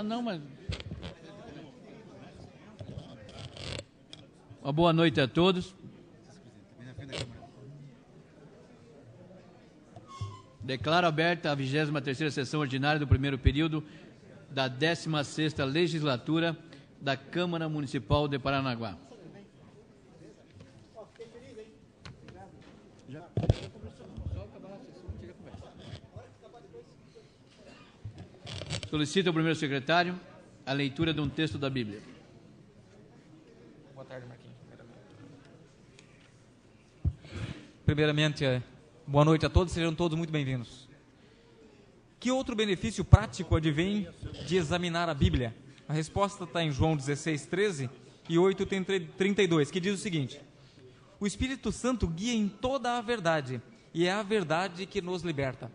Ah, não, mas... Uma boa noite a todos. Declaro aberta a 23ª sessão ordinária do primeiro período da 16ª legislatura da Câmara Municipal de Paranaguá. Solicito ao primeiro secretário a leitura de um texto da Bíblia. Boa tarde, Marquinhos. Primeiramente, boa noite a todos, sejam todos muito bem-vindos. Que outro benefício prático advém de examinar a Bíblia? A resposta está em João 16:13 e 8:32, que diz o seguinte: o Espírito Santo guia em toda a verdade, e é a verdade que nos liberta.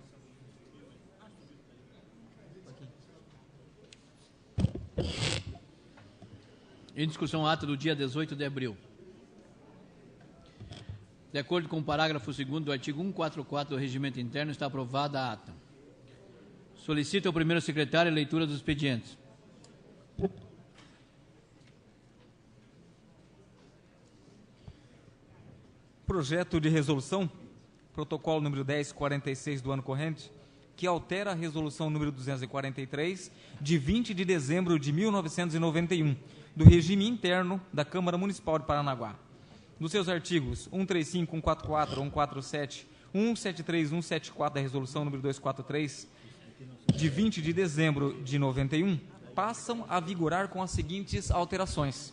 Em discussão, ata do dia 18 de abril. De acordo com o parágrafo 2º do artigo 144 do Regimento Interno, está aprovada a ata. Solicito ao primeiro secretário a leitura dos expedientes. Projeto de resolução, protocolo número 1046 do ano corrente, que altera a resolução número 243, de 20 de dezembro de 1991, do regime interno da Câmara Municipal de Paranaguá. Nos seus artigos 135, 144, 147, 173, 174 da resolução número 243, de 20 de dezembro de 91, passam a vigorar com as seguintes alterações.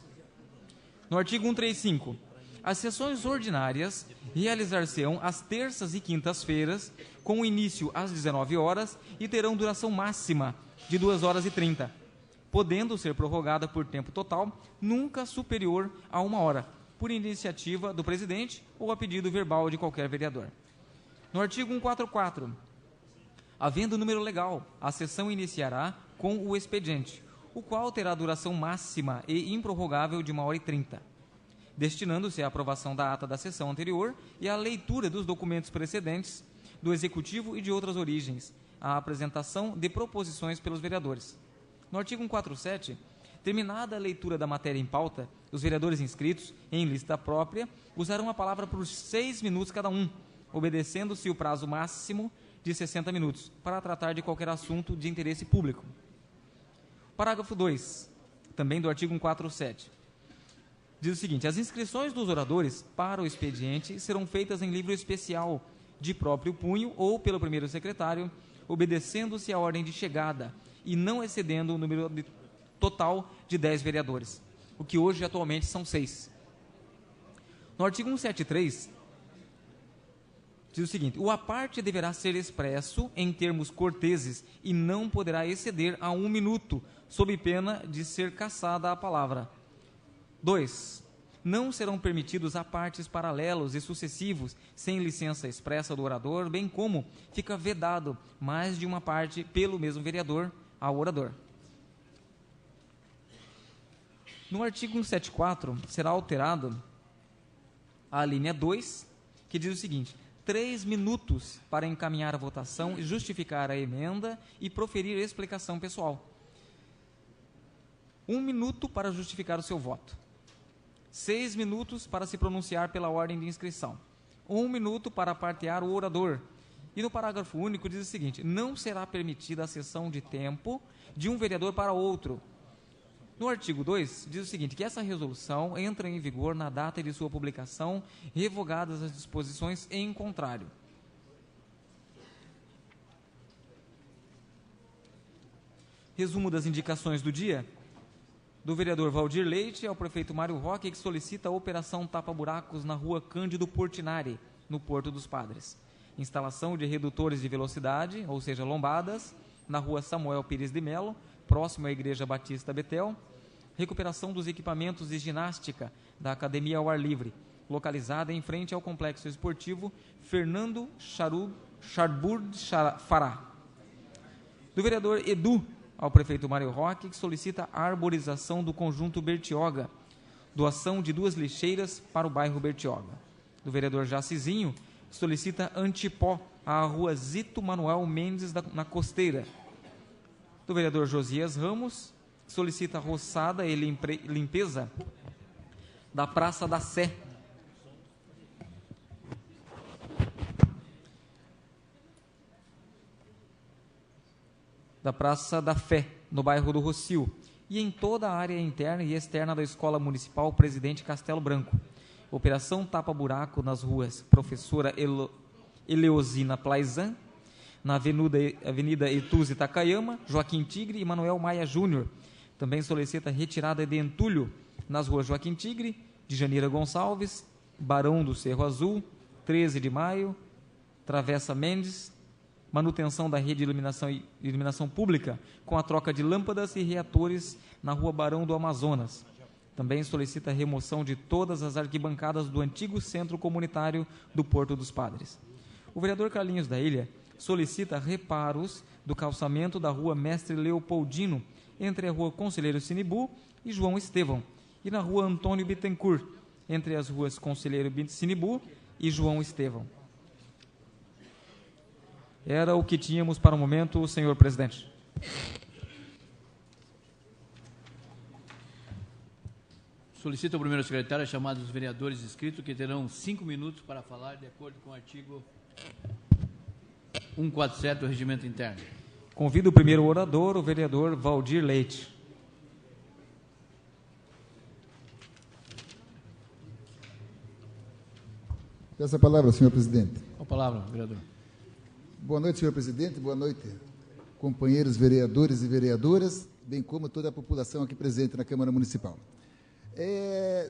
No artigo 135, as sessões ordinárias realizar-se-ão às terças e quintas-feiras, com início às 19 horas e terão duração máxima de 2 horas e 30, podendo ser prorrogada por tempo total, nunca superior a 1 hora, por iniciativa do presidente ou a pedido verbal de qualquer vereador. No artigo 144, havendo número legal, a sessão iniciará com o expediente, o qual terá duração máxima e improrrogável de 1 hora e 30, destinando-se à aprovação da ata da sessão anterior e à leitura dos documentos precedentes do Executivo e de outras origens, à apresentação de proposições pelos vereadores. No artigo 147, terminada a leitura da matéria em pauta, os vereadores inscritos, em lista própria, usarão a palavra por 6 minutos cada um, obedecendo-se o prazo máximo de 60 minutos, para tratar de qualquer assunto de interesse público. Parágrafo 2, também do artigo 147, diz o seguinte: as inscrições dos oradores para o expediente serão feitas em livro especial, de próprio punho ou pelo primeiro secretário, obedecendo-se à ordem de chegada e não excedendo o número total de 10 vereadores, o que hoje atualmente são 6. No artigo 173, diz o seguinte: o aparte deverá ser expresso em termos corteses e não poderá exceder a 1 minuto, sob pena de ser cassada a palavra. 2. Não serão permitidos apartes paralelos e sucessivos sem licença expressa do orador, bem como fica vedado mais de uma parte pelo mesmo vereador ao orador. No artigo 174, será alterado a linha 2, que diz o seguinte: 3 minutos para encaminhar a votação e justificar a emenda e proferir explicação pessoal. 1 minuto para justificar o seu voto. 6 minutos para se pronunciar pela ordem de inscrição. 1 minuto para partear o orador. E no parágrafo único diz o seguinte: não será permitida a cessão de tempo de um vereador para outro. No artigo 2, diz o seguinte: que essa resolução entra em vigor na data de sua publicação, revogadas as disposições em contrário. Resumo das indicações do dia: do vereador Valdir Leite ao prefeito Mário Roque, que solicita a operação tapa-buracos na rua Cândido Portinari, no Porto dos Padres. Instalação de redutores de velocidade, ou seja, lombadas, na rua Samuel Pires de Melo, próximo à Igreja Batista Betel. Recuperação dos equipamentos de ginástica da Academia ao Ar Livre, localizada em frente ao Complexo Esportivo Fernando Charbur Fará. Do vereador Edu ao prefeito Mário Roque, que solicita a arborização do conjunto Bertioga, doação de 2 lixeiras para o bairro Bertioga. Do vereador Jacizinho, que solicita antipó à rua Zito Manuel Mendes na Costeira. do vereador Josias Ramos, que solicita roçada e limpeza da Praça da Sé. Da Praça da Fé, no bairro do Rocio, e em toda a área interna e externa da Escola Municipal Presidente Castelo Branco. Operação tapa-buraco nas ruas Professora Eleosina Plaizan, na Avenida Etuze Takayama, Joaquim Tigre e Manuel Maia Júnior. Também solicita retirada de entulho nas ruas Joaquim Tigre, de Janeira Gonçalves, Barão do Cerro Azul, 13 de Maio, Travessa Mendes, manutenção da rede de iluminação pública com a troca de lâmpadas e reatores na rua Barão do Amazonas. Também solicita a remoção de todas as arquibancadas do antigo centro comunitário do Porto dos Padres. O vereador Carlinhos da Ilha solicita reparos do calçamento da rua Mestre Leopoldino, entre a rua Conselheiro Sinibu e João Estevão, e na rua Antônio Bittencourt, entre as ruas Conselheiro Sinibu e João Estevão. Era o que tínhamos para o momento, senhor presidente. Solicito ao primeiro secretário a chamada dos vereadores inscritos, que terão 5 minutos para falar, de acordo com o artigo 147 do Regimento Interno. Convido o primeiro orador, o vereador Valdir Leite. Peço a palavra, senhor presidente. Com a palavra, vereador. Boa noite, senhor presidente. Boa noite, companheiros vereadores e vereadoras, bem como toda a população aqui presente na Câmara Municipal.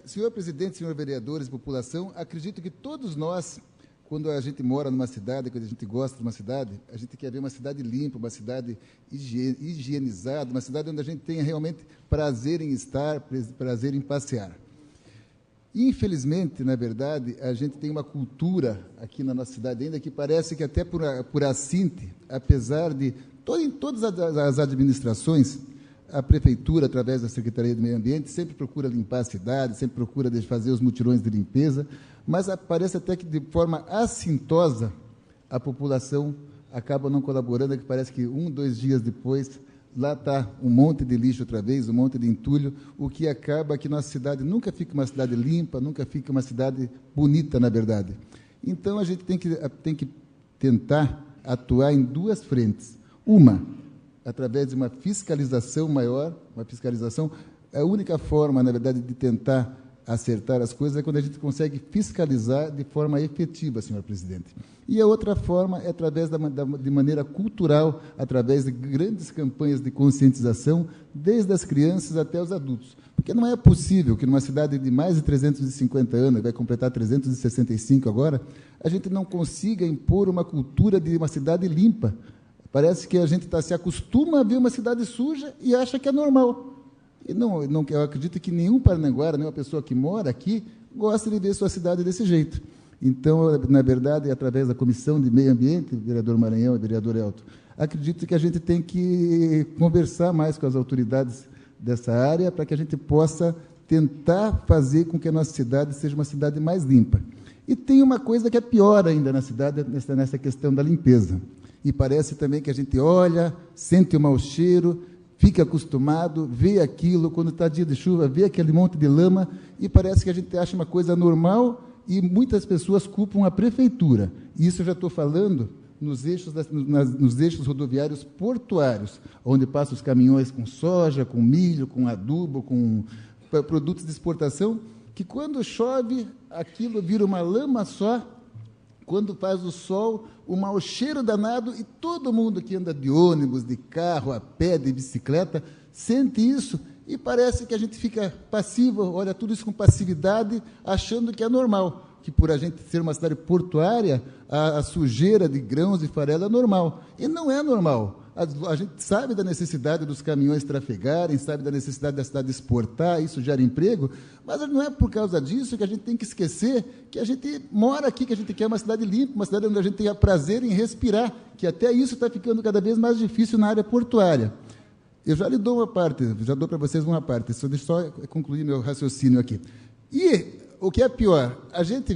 Senhor presidente, senhor vereadores e população, acredito que todos nós, quando a gente mora numa cidade, quando a gente gosta de uma cidade, a gente quer ver uma cidade limpa, uma cidade higienizada, uma cidade onde a gente tenha realmente prazer em estar, prazer em passear. Infelizmente, na verdade, a gente tem uma cultura aqui na nossa cidade ainda que parece que até por assinte, apesar de em todas as administrações, a Prefeitura, através da Secretaria do Meio Ambiente, sempre procura limpar a cidade, sempre procura fazer os mutirões de limpeza, mas parece até que de forma assintosa a população acaba não colaborando, que parece que 1, 2 dias depois lá está um monte de lixo outra vez, um monte de entulho, o que acaba que nossa cidade nunca fica uma cidade limpa, nunca fica uma cidade bonita, na verdade. Então, a gente tem que tentar atuar em 2 frentes. Uma, através de uma fiscalização maior, uma fiscalização, a única forma, na verdade, de tentar acertar as coisas é quando a gente consegue fiscalizar de forma efetiva, senhor presidente. E a outra forma é através de maneira cultural, através de grandes campanhas de conscientização, desde as crianças até os adultos. Porque não é possível que numa cidade de mais de 350 anos, vai completar 365 agora, a gente não consiga impor uma cultura de uma cidade limpa. Parece que a gente se acostuma a ver uma cidade suja e acha que é normal. E eu acredito que nenhum paranaguara, nenhuma pessoa que mora aqui, gosta de ver sua cidade desse jeito. Então, na verdade, através da Comissão de Meio Ambiente, vereador Maranhão e vereador Elton, acredito que a gente tem que conversar mais com as autoridades dessa área para que a gente possa tentar fazer com que a nossa cidade seja uma cidade mais limpa. E tem uma coisa que é pior ainda na cidade, nessa questão da limpeza. E parece também que a gente olha, sente o mau cheiro, fica acostumado, vê aquilo, quando está dia de chuva, vê aquele monte de lama, e parece que a gente acha uma coisa normal, e muitas pessoas culpam a prefeitura. E isso eu já estou falando nos eixos rodoviários portuários, onde passam os caminhões com soja, com milho, com adubo, com produtos de exportação, que quando chove, aquilo vira uma lama só, quando faz o sol, o mau cheiro danado, e todo mundo que anda de ônibus, de carro, a pé, de bicicleta, sente isso, e parece que a gente fica passivo, olha tudo isso com passividade, achando que é normal, que por a gente ser uma cidade portuária, a sujeira de grãos e farelo é normal. E não é normal. A gente sabe da necessidade dos caminhões trafegarem, sabe da necessidade da cidade exportar, isso gera emprego, mas não é por causa disso que a gente tem que esquecer que a gente mora aqui, que a gente quer uma cidade limpa, uma cidade onde a gente tenha prazer em respirar, que até isso está ficando cada vez mais difícil na área portuária. Eu já lhe dou uma parte, já dou para vocês uma parte, deixa eu só concluir meu raciocínio aqui. E o que é pior, a gente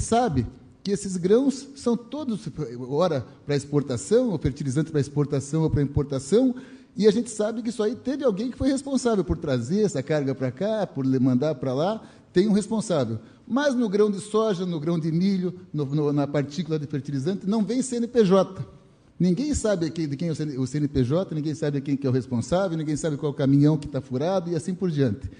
sabe que esses grãos são todos, ora para exportação, ou fertilizante para exportação ou para importação, E a gente sabe que isso aí teve alguém que foi responsável por trazer essa carga para cá, por mandar para lá, tem um responsável. Mas no grão de soja, no grão de milho, na partícula de fertilizante, não vem CNPJ. Ninguém sabe de quem é o CNPJ, ninguém sabe quem que é o responsável, ninguém sabe qual é o caminhão que está furado e assim por diante.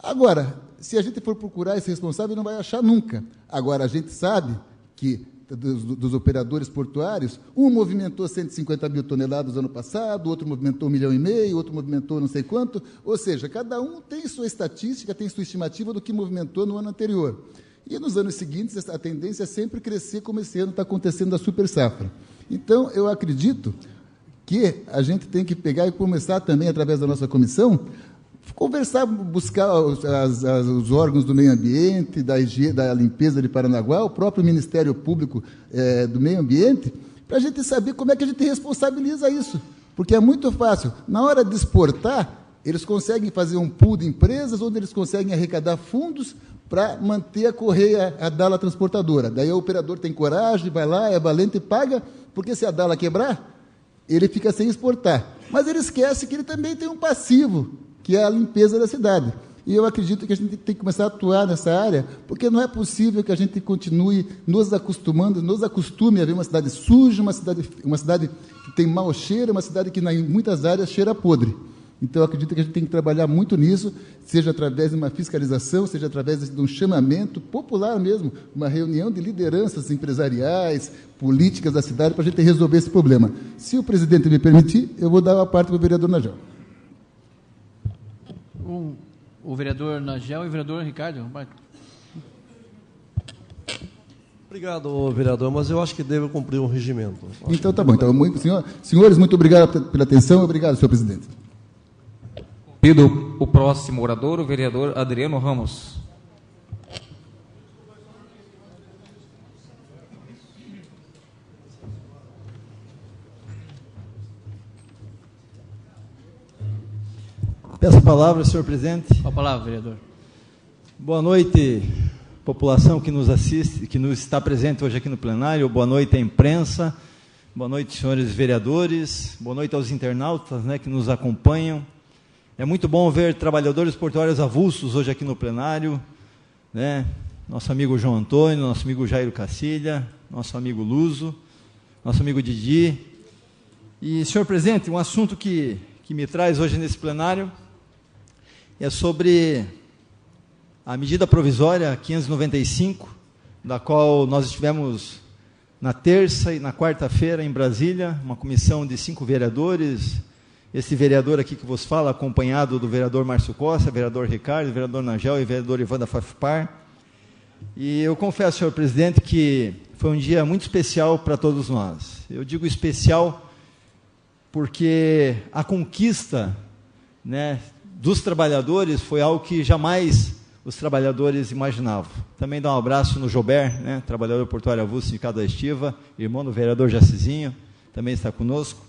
Agora, se a gente for procurar esse responsável, não vai achar nunca. Agora, a gente sabe que dos operadores portuários, um movimentou 150 mil toneladas ano passado, outro movimentou 1,5 milhão, outro movimentou não sei quanto, ou seja, cada um tem sua estatística, tem sua estimativa do que movimentou no ano anterior. E nos anos seguintes, a tendência é sempre crescer, como esse ano está acontecendo da super safra. Então, eu acredito que a gente tem que pegar e começar também, através da nossa comissão, conversar, buscar os órgãos do meio ambiente, da limpeza de Paranaguá, o próprio Ministério Público do Meio Ambiente, para a gente saber como é que a gente responsabiliza isso. Porque é muito fácil. Na hora de exportar, eles conseguem fazer um pool de empresas, onde eles conseguem arrecadar fundos para manter a correia, a Dala transportadora. Daí o operador tem coragem, vai lá, é valente e paga, porque se a Dala quebrar, ele fica sem exportar. Mas ele esquece que ele também tem um passivo, que é a limpeza da cidade. E eu acredito que a gente tem que começar a atuar nessa área, porque não é possível que a gente continue nos acostume a ver uma cidade suja, uma cidade que tem mau cheiro, uma cidade que, em muitas áreas, cheira podre. Então, eu acredito que a gente tem que trabalhar muito nisso, seja através de uma fiscalização, seja através de um chamamento popular mesmo, uma reunião de lideranças empresariais, políticas da cidade, para a gente resolver esse problema. Se o presidente me permitir, eu vou dar a parte para o vereador Nagel. O vereador Nagel e o vereador Ricardo. Obrigado, vereador, mas eu acho que devo cumprir um regimento. Então, tá bom. Então, senhores, muito obrigado pela atenção. Obrigado, senhor presidente. O próximo orador, o vereador Adriano Ramos. Peço a palavra, senhor presidente. Com a palavra, vereador. Boa noite, população que nos assiste, que nos está presente hoje aqui no plenário. Boa noite à imprensa. Boa noite, senhores vereadores. Boa noite aos internautas, que nos acompanham. É muito bom ver trabalhadores portuários avulsos hoje aqui no plenário, Nosso amigo João Antônio, nosso amigo Jairo Cacilha, nosso amigo Luso, nosso amigo Didi. E, senhor presidente, um assunto que me traz hoje nesse plenário é sobre a medida provisória 595, da qual nós estivemos na terça e na quarta-feira em Brasília, uma comissão de 5 vereadores, esse vereador aqui que vos fala, acompanhado do vereador Márcio Costa, vereador Ricardo, vereador Nagel e vereador Ivan da Fafipar. E eu confesso, senhor presidente, que foi um dia muito especial para todos nós. Eu digo especial porque a conquista dos trabalhadores foi algo que jamais os trabalhadores imaginavam. Também dá um abraço no Jober, trabalhador portuário avulso de Cada Estiva, irmão do vereador Jacizinho, também está conosco.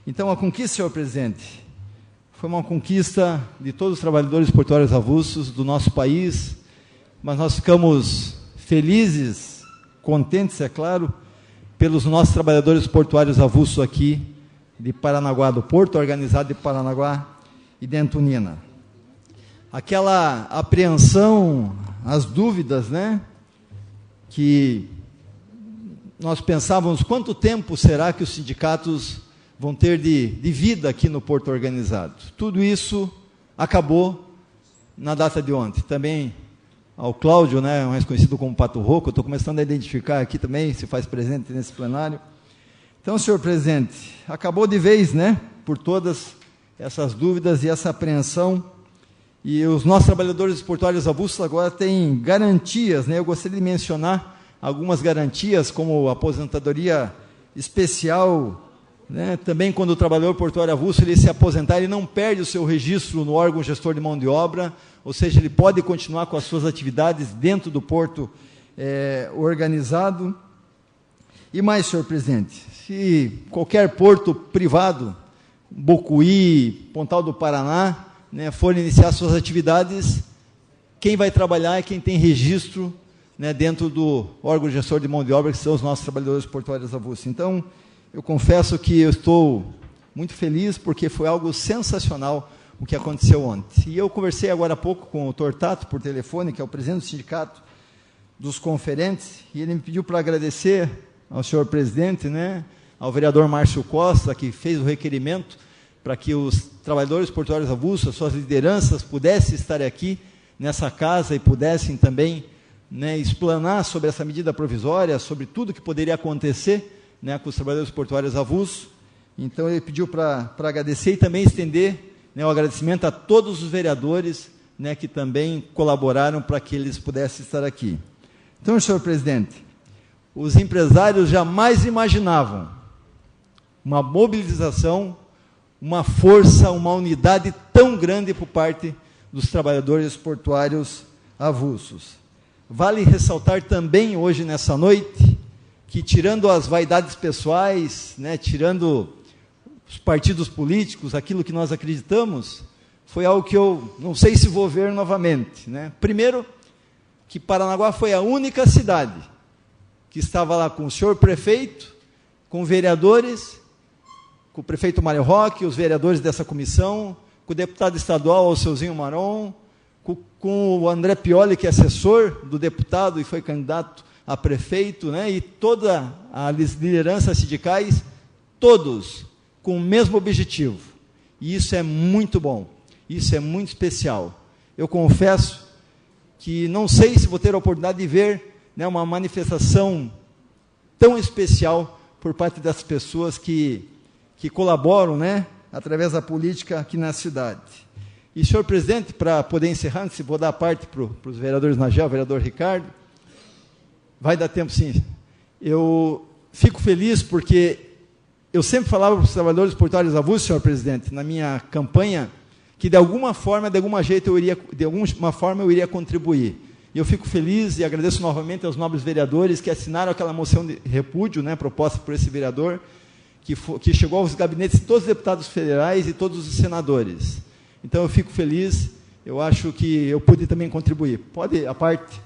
Então, a conquista, senhor presidente, foi uma conquista de todos os trabalhadores portuários avulsos do nosso país, mas nós ficamos felizes, contentes, é claro, pelos nossos trabalhadores portuários avulsos aqui de Paranaguá, do Porto Organizado de Paranaguá e de Antonina. Aquela apreensão, as dúvidas, que nós pensávamos quanto tempo será que os sindicatos vão ter de vida aqui no Porto Organizado. Tudo isso acabou na data de ontem. Também ao Cláudio, mais conhecido como Pato Roco, eu estou começando a identificar aqui também, se faz presente nesse plenário. Então, senhor presidente, acabou de vez, por todas essas dúvidas e essa apreensão, e os nossos trabalhadores portuários avulsos agora têm garantias, eu gostaria de mencionar algumas garantias, como aposentadoria especial, também quando o trabalhador portuário avulso ele se aposentar, ele não perde o seu registro no órgão gestor de mão de obra, ou seja, ele pode continuar com as suas atividades dentro do Porto Organizado. E mais, senhor presidente, se qualquer porto privado, Bocuí, Pontal do Paraná, for iniciar suas atividades, quem vai trabalhar é quem tem registro dentro do órgão gestor de mão de obra, que são os nossos trabalhadores portuários avulsos. Então, eu confesso que eu estou muito feliz, porque foi algo sensacional o que aconteceu ontem. E eu conversei agora há pouco com o Tortato, por telefone, que é o presidente do sindicato dos conferentes, e ele me pediu para agradecer ao senhor presidente, né, ao vereador Márcio Costa, que fez o requerimento para que os trabalhadores portuários avulsos, suas lideranças, pudessem estar aqui nessa casa e pudessem também, né, explanar sobre essa medida provisória, sobre tudo que poderia acontecer, né, com os trabalhadores portuários avulsos. Então, ele pediu para agradecer e também estender, né, o agradecimento a todos os vereadores, né, que também colaboraram para que eles pudessem estar aqui. Então, senhor presidente, os empresários jamais imaginavam uma mobilização, uma força, uma unidade tão grande por parte dos trabalhadores portuários avulsos. Vale ressaltar também hoje, nessa noite, que tirando as vaidades pessoais, né, tirando os partidos políticos, aquilo que nós acreditamos, foi algo que eu não sei se vou ver novamente, né? Primeiro, que Paranaguá foi a única cidade que estava lá com o senhor prefeito, com vereadores, com o prefeito Mário Roque, os vereadores dessa comissão, com o deputado estadual Alceuzinho Maron, com o André Pioli, que é assessor do deputado e foi candidato a prefeito, né, e toda a liderança sindicais, todos com o mesmo objetivo. E isso é muito bom, isso é muito especial. Eu confesso que não sei se vou ter a oportunidade de ver, né, uma manifestação tão especial por parte das pessoas que colaboram, né, através da política aqui na cidade. E, senhor presidente, para poder encerrar, se vou dar a parte para os vereadores Nagel, vereador Ricardo, vai dar tempo sim. Eu fico feliz porque eu sempre falava para os trabalhadores portuários avulsos, senhor presidente, na minha campanha, que de alguma forma, de alguma forma eu iria contribuir. E eu fico feliz e agradeço novamente aos nobres vereadores que assinaram aquela moção de repúdio, né, proposta por esse vereador, que chegou aos gabinetes de todos os deputados federais e todos os senadores. Então eu fico feliz, eu acho que eu pude também contribuir. Pode a parte?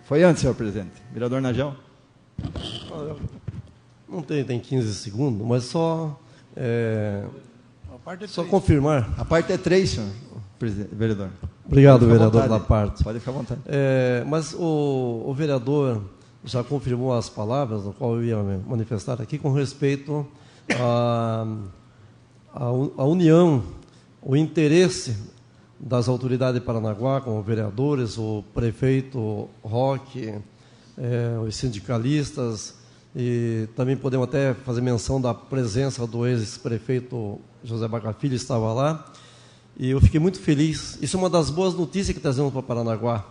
Foi antes, senhor presidente. Vereador Nagel. Não tem 15 segundos, mas só confirmar. A parte é 3, senhor vereador. Obrigado, vereador, pela parte. Pode ficar à vontade. Mas o vereador já confirmou as palavras, no qual eu ia me manifestar aqui, com respeito à união, o interesse das autoridades de Paranaguá, como vereadores, o prefeito Roque, os sindicalistas, e também podemos até fazer menção da presença do ex-prefeito José Bacafilho, estava lá, e eu fiquei muito feliz. Isso é uma das boas notícias que trazemos para Paranaguá,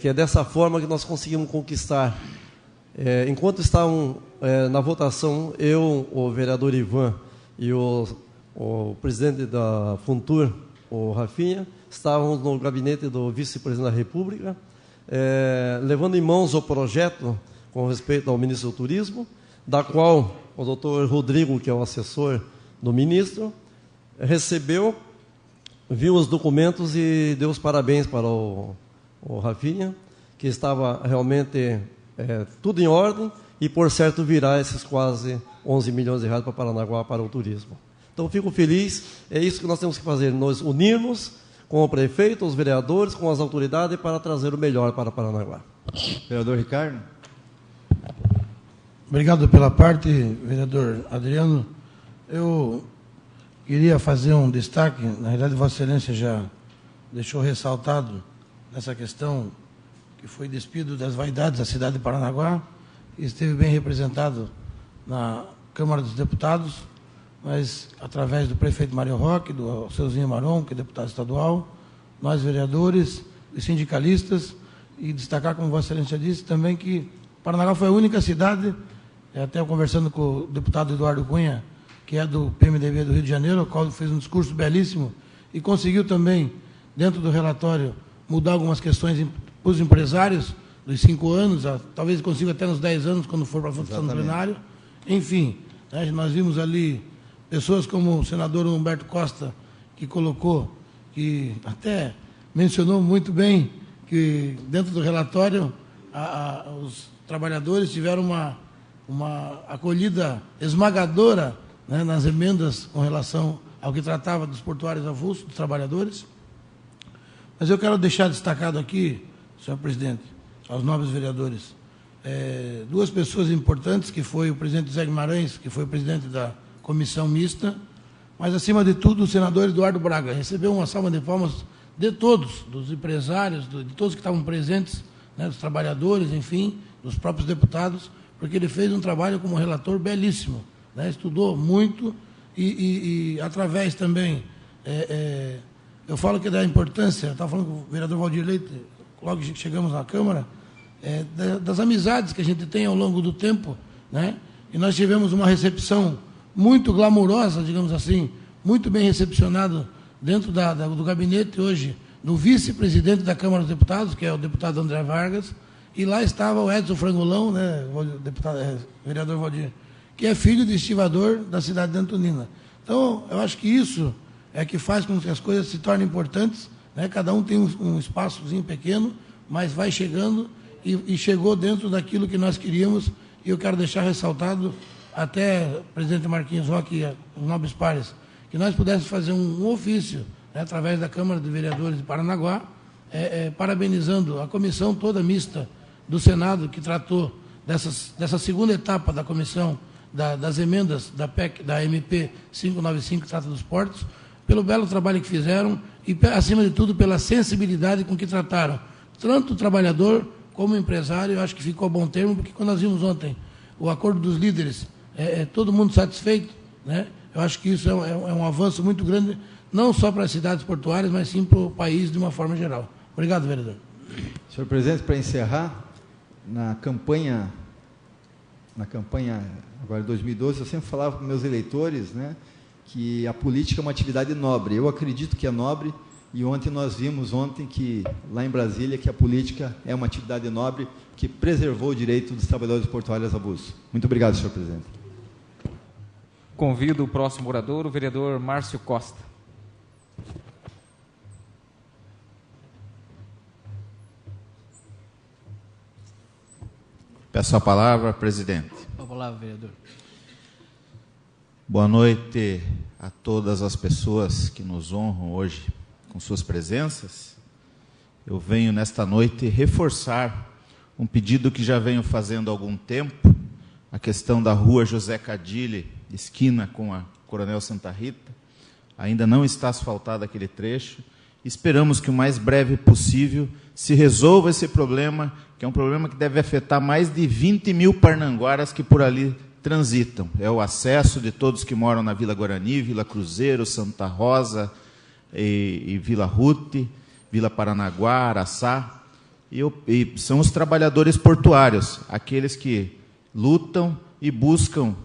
que é dessa forma que nós conseguimos conquistar. Enquanto estavam na votação, eu, o vereador Ivan e o presidente da Funtur, o Rafinha, estávamos no gabinete do vice-presidente da República, levando em mãos o projeto com respeito ao ministro do Turismo, da qual o doutor Rodrigo, que é o assessor do ministro, recebeu, viu os documentos e deu os parabéns para o Rafinha, que estava realmente tudo em ordem e, por certo, virá esses quase 11 milhões de reais para Paranaguá para o turismo. Então, fico feliz, é isso que nós temos que fazer, nós unirmos com o prefeito, os vereadores, com as autoridades, para trazer o melhor para Paranaguá. Vereador Ricardo. Obrigado pela parte, vereador Adriano. Eu queria fazer um destaque, na realidade, Vossa Excelência já deixou ressaltado nessa questão que foi despido das vaidades da cidade de Paranaguá, e esteve bem representado na Câmara dos Deputados, mas através do prefeito Mário Roque, do Alceuzinho Maron, que é deputado estadual, nós vereadores e sindicalistas, e destacar, como Vossa Excelência disse, também que Paranaguá foi a única cidade, até conversando com o deputado Eduardo Cunha, que é do PMDB do Rio de Janeiro, o qual fez um discurso belíssimo e conseguiu também, dentro do relatório, mudar algumas questões para os empresários, dos 5 anos, talvez consiga até nos 10 anos, quando for para a votação no plenário. Enfim, nós vimos ali pessoas como o senador Humberto Costa, que colocou, que até mencionou muito bem, que dentro do relatório os trabalhadores tiveram uma acolhida esmagadora né, nas emendas com relação ao que tratava dos portuários avulsos, dos trabalhadores. Mas eu quero deixar destacado aqui, senhor presidente, aos nobres vereadores, duas pessoas importantes, que foi o presidente Zé Guimarães, que foi o presidente da comissão mista, mas, acima de tudo, o senador Eduardo Braga. Recebeu uma salva de palmas de todos, dos empresários, de todos que estavam presentes, né, dos trabalhadores, enfim, dos próprios deputados, porque ele fez um trabalho como relator belíssimo, né, estudou muito e através também, eu falo que da importância, estava falando com o vereador Valdir Leite, logo que chegamos na Câmara, das amizades que a gente tem ao longo do tempo, né, e nós tivemos uma recepção muito glamurosa, digamos assim, muito bem recepcionado dentro do gabinete hoje do vice-presidente da Câmara dos Deputados, que é o deputado André Vargas, e lá estava o Edson Frangolão, né, vereador Valdir, que é filho de estivador da cidade de Antonina. Então, eu acho que isso é que faz com que as coisas se tornem importantes, né? Cada um tem um espaçozinho pequeno, mas vai chegando e chegou dentro daquilo que nós queríamos, e eu quero deixar ressaltado, até presidente Marquinhos Roque e os nobres pares, que nós pudéssemos fazer um ofício, né, através da Câmara de Vereadores de Paranaguá, parabenizando a comissão toda mista do Senado, que tratou dessa segunda etapa da comissão, das emendas da PEC, da MP 595, que trata dos portos, pelo belo trabalho que fizeram e, acima de tudo, pela sensibilidade com que trataram tanto o trabalhador como o empresário. Eu acho que ficou a bom termo, porque quando nós vimos ontem o acordo dos líderes, todo mundo satisfeito, né? Eu acho que isso é um avanço muito grande, não só para as cidades portuárias, mas sim para o país de uma forma geral. Obrigado, vereador. Senhor presidente, para encerrar, na campanha agora de 2012, eu sempre falava para meus eleitores, né, que a política é uma atividade nobre. Eu acredito que é nobre, e ontem nós vimos que, lá em Brasília, que a política é uma atividade nobre que preservou o direito dos trabalhadores portuários avulsos. Muito obrigado, senhor presidente. Convido o próximo orador, o vereador Márcio Costa. Peço a palavra, presidente. A palavra, vereador. Boa noite a todas as pessoas que nos honram hoje com suas presenças. Eu venho nesta noite reforçar um pedido que já venho fazendo há algum tempo, a questão da rua José Cadilli, esquina com a Coronel Santa Rita. Ainda não está asfaltado aquele trecho. Esperamos que o mais breve possível se resolva esse problema, que é um problema que deve afetar mais de 20 mil parnanguaras que por ali transitam. É o acesso de todos que moram na Vila Guarani, Vila Cruzeiro, Santa Rosa e Vila Rute, Vila Paranaguá, Araçá. E são os trabalhadores portuários, aqueles que lutam e buscam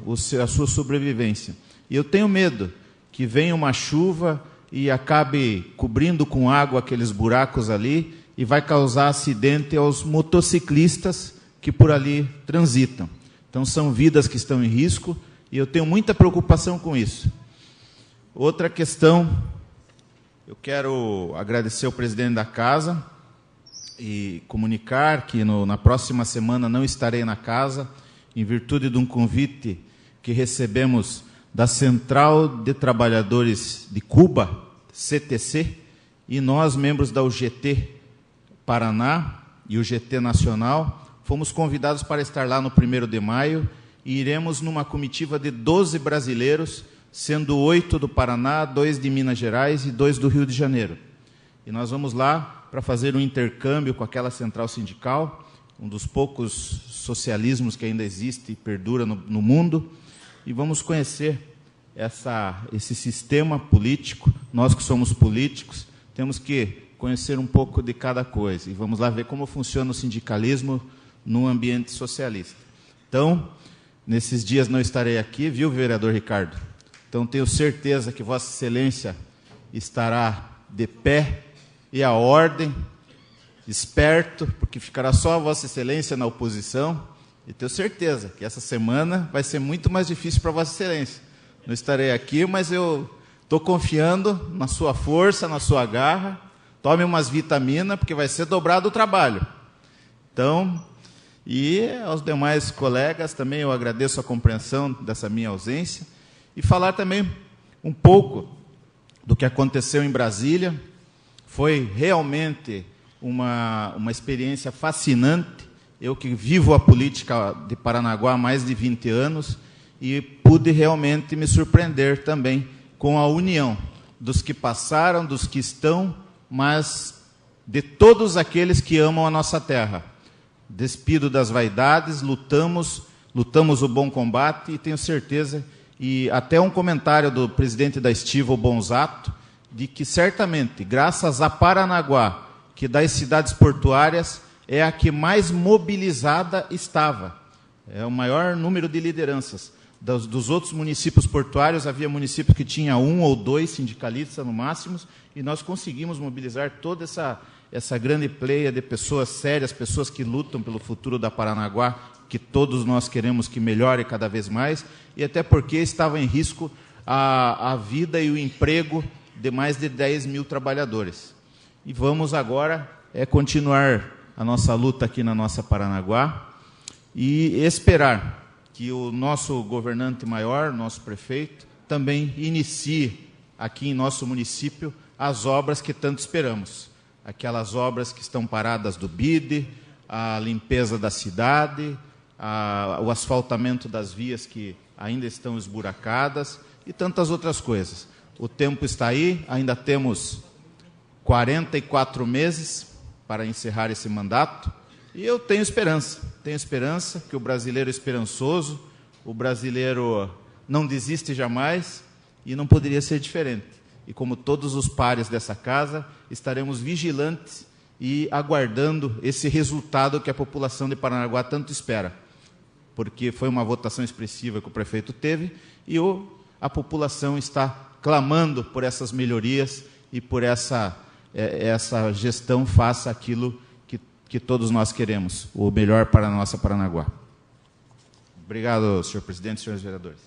a sua sobrevivência. E eu tenho medo que venha uma chuva e acabe cobrindo com água aqueles buracos ali e vai causar acidente aos motociclistas que por ali transitam. Então, são vidas que estão em risco e eu tenho muita preocupação com isso. Outra questão, eu quero agradecer ao presidente da casa e comunicar que na próxima semana não estarei na casa, em virtude de um convite que recebemos da Central de Trabalhadores de Cuba, CTC, e nós, membros da UGT Paraná e UGT Nacional, fomos convidados para estar lá no 1º de maio e iremos numa comitiva de 12 brasileiros, sendo 8 do Paraná, 2 de Minas Gerais e 2 do Rio de Janeiro. E nós vamos lá para fazer um intercâmbio com aquela central sindical, um dos poucos socialismos que ainda existe e perdura no mundo, e vamos conhecer esse sistema político. Nós que somos políticos, temos que conhecer um pouco de cada coisa, e vamos lá ver como funciona o sindicalismo no ambiente socialista. Então, nesses dias não estarei aqui, viu, vereador Ricardo? Então, tenho certeza que Vossa Excelência estará de pé e à ordem, esperto, porque ficará só a Vossa Excelência na oposição, e tenho certeza que essa semana vai ser muito mais difícil para Vossa Excelência. Não estarei aqui, mas eu estou confiando na sua força, na sua garra. Tome umas vitaminas, porque vai ser dobrado o trabalho. Então, e aos demais colegas também eu agradeço a compreensão dessa minha ausência, e falar também um pouco do que aconteceu em Brasília. Foi realmente uma experiência fascinante. Eu que vivo a política de Paranaguá há mais de 20 anos e pude realmente me surpreender também com a união dos que passaram, dos que estão, mas de todos aqueles que amam a nossa terra. Despido das vaidades, lutamos o bom combate e tenho certeza, e até um comentário do presidente da Estiva, o Bonzato, de que certamente, graças a Paranaguá, que das cidades portuárias é a que mais mobilizada estava. É o maior número de lideranças. Dos outros municípios portuários, havia municípios que tinha 1 ou 2 sindicalistas no máximo, e nós conseguimos mobilizar toda essa grande pleia de pessoas sérias, pessoas que lutam pelo futuro da Paranaguá, que todos nós queremos que melhore cada vez mais, e até porque estava em risco a vida e o emprego de mais de 10 mil trabalhadores. E vamos agora continuar a nossa luta aqui na nossa Paranaguá e esperar que o nosso governante maior, nosso prefeito, também inicie aqui em nosso município as obras que tanto esperamos. Aquelas obras que estão paradas do BID, a limpeza da cidade, o asfaltamento das vias que ainda estão esburacadas e tantas outras coisas. O tempo está aí, ainda temos 44 meses para encerrar esse mandato, e eu tenho esperança que o brasileiro é esperançoso, o brasileiro não desiste jamais, e não poderia ser diferente. E como todos os pares dessa casa, estaremos vigilantes e aguardando esse resultado que a população de Paranaguá tanto espera, porque foi uma votação expressiva que o prefeito teve, e a população está clamando por essas melhorias e por essa gestão faça aquilo que todos nós queremos, o melhor para a nossa Paranaguá. Obrigado, senhor presidente e senhores vereadores.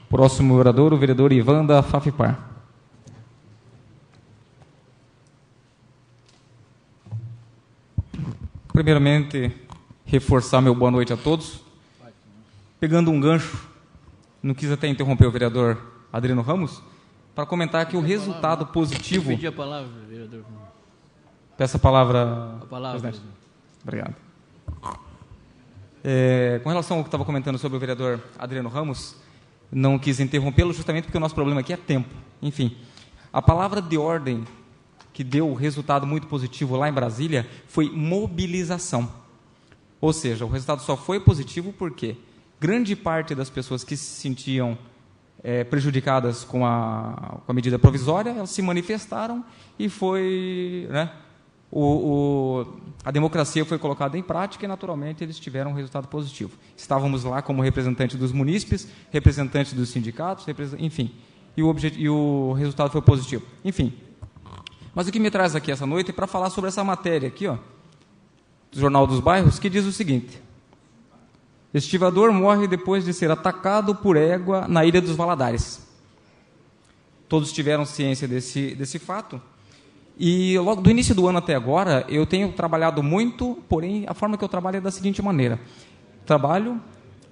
Próximo vereador, o vereador Ivan da Fafipar. Primeiramente, reforçar meu boa noite a todos. Pegando um gancho, não quis até interromper o vereador Adriano Ramos, para comentar que o resultado positivo... Eu pedi a palavra, vereador. Peço a palavra, presidente. Obrigado. Com relação ao que estava comentando sobre o vereador Adriano Ramos, não quis interrompê-lo justamente porque o nosso problema aqui é tempo. Enfim, a palavra de ordem que deu o resultado muito positivo lá em Brasília foi mobilização. Ou seja, o resultado só foi positivo porque grande parte das pessoas que se sentiam prejudicadas com a medida provisória, elas se manifestaram e foi... a democracia foi colocada em prática e, naturalmente, eles tiveram um resultado positivo. Estávamos lá como representantes dos munícipes, representantes dos sindicatos, enfim, e o resultado foi positivo. Enfim, mas o que me traz aqui essa noite é para falar sobre essa matéria aqui, do Jornal dos Bairros, que diz o seguinte: estivador morre depois de ser atacado por égua na Ilha dos Valadares. Todos tiveram ciência desse fato. E logo do início do ano até agora, eu tenho trabalhado muito, porém, a forma que eu trabalho é da seguinte maneira.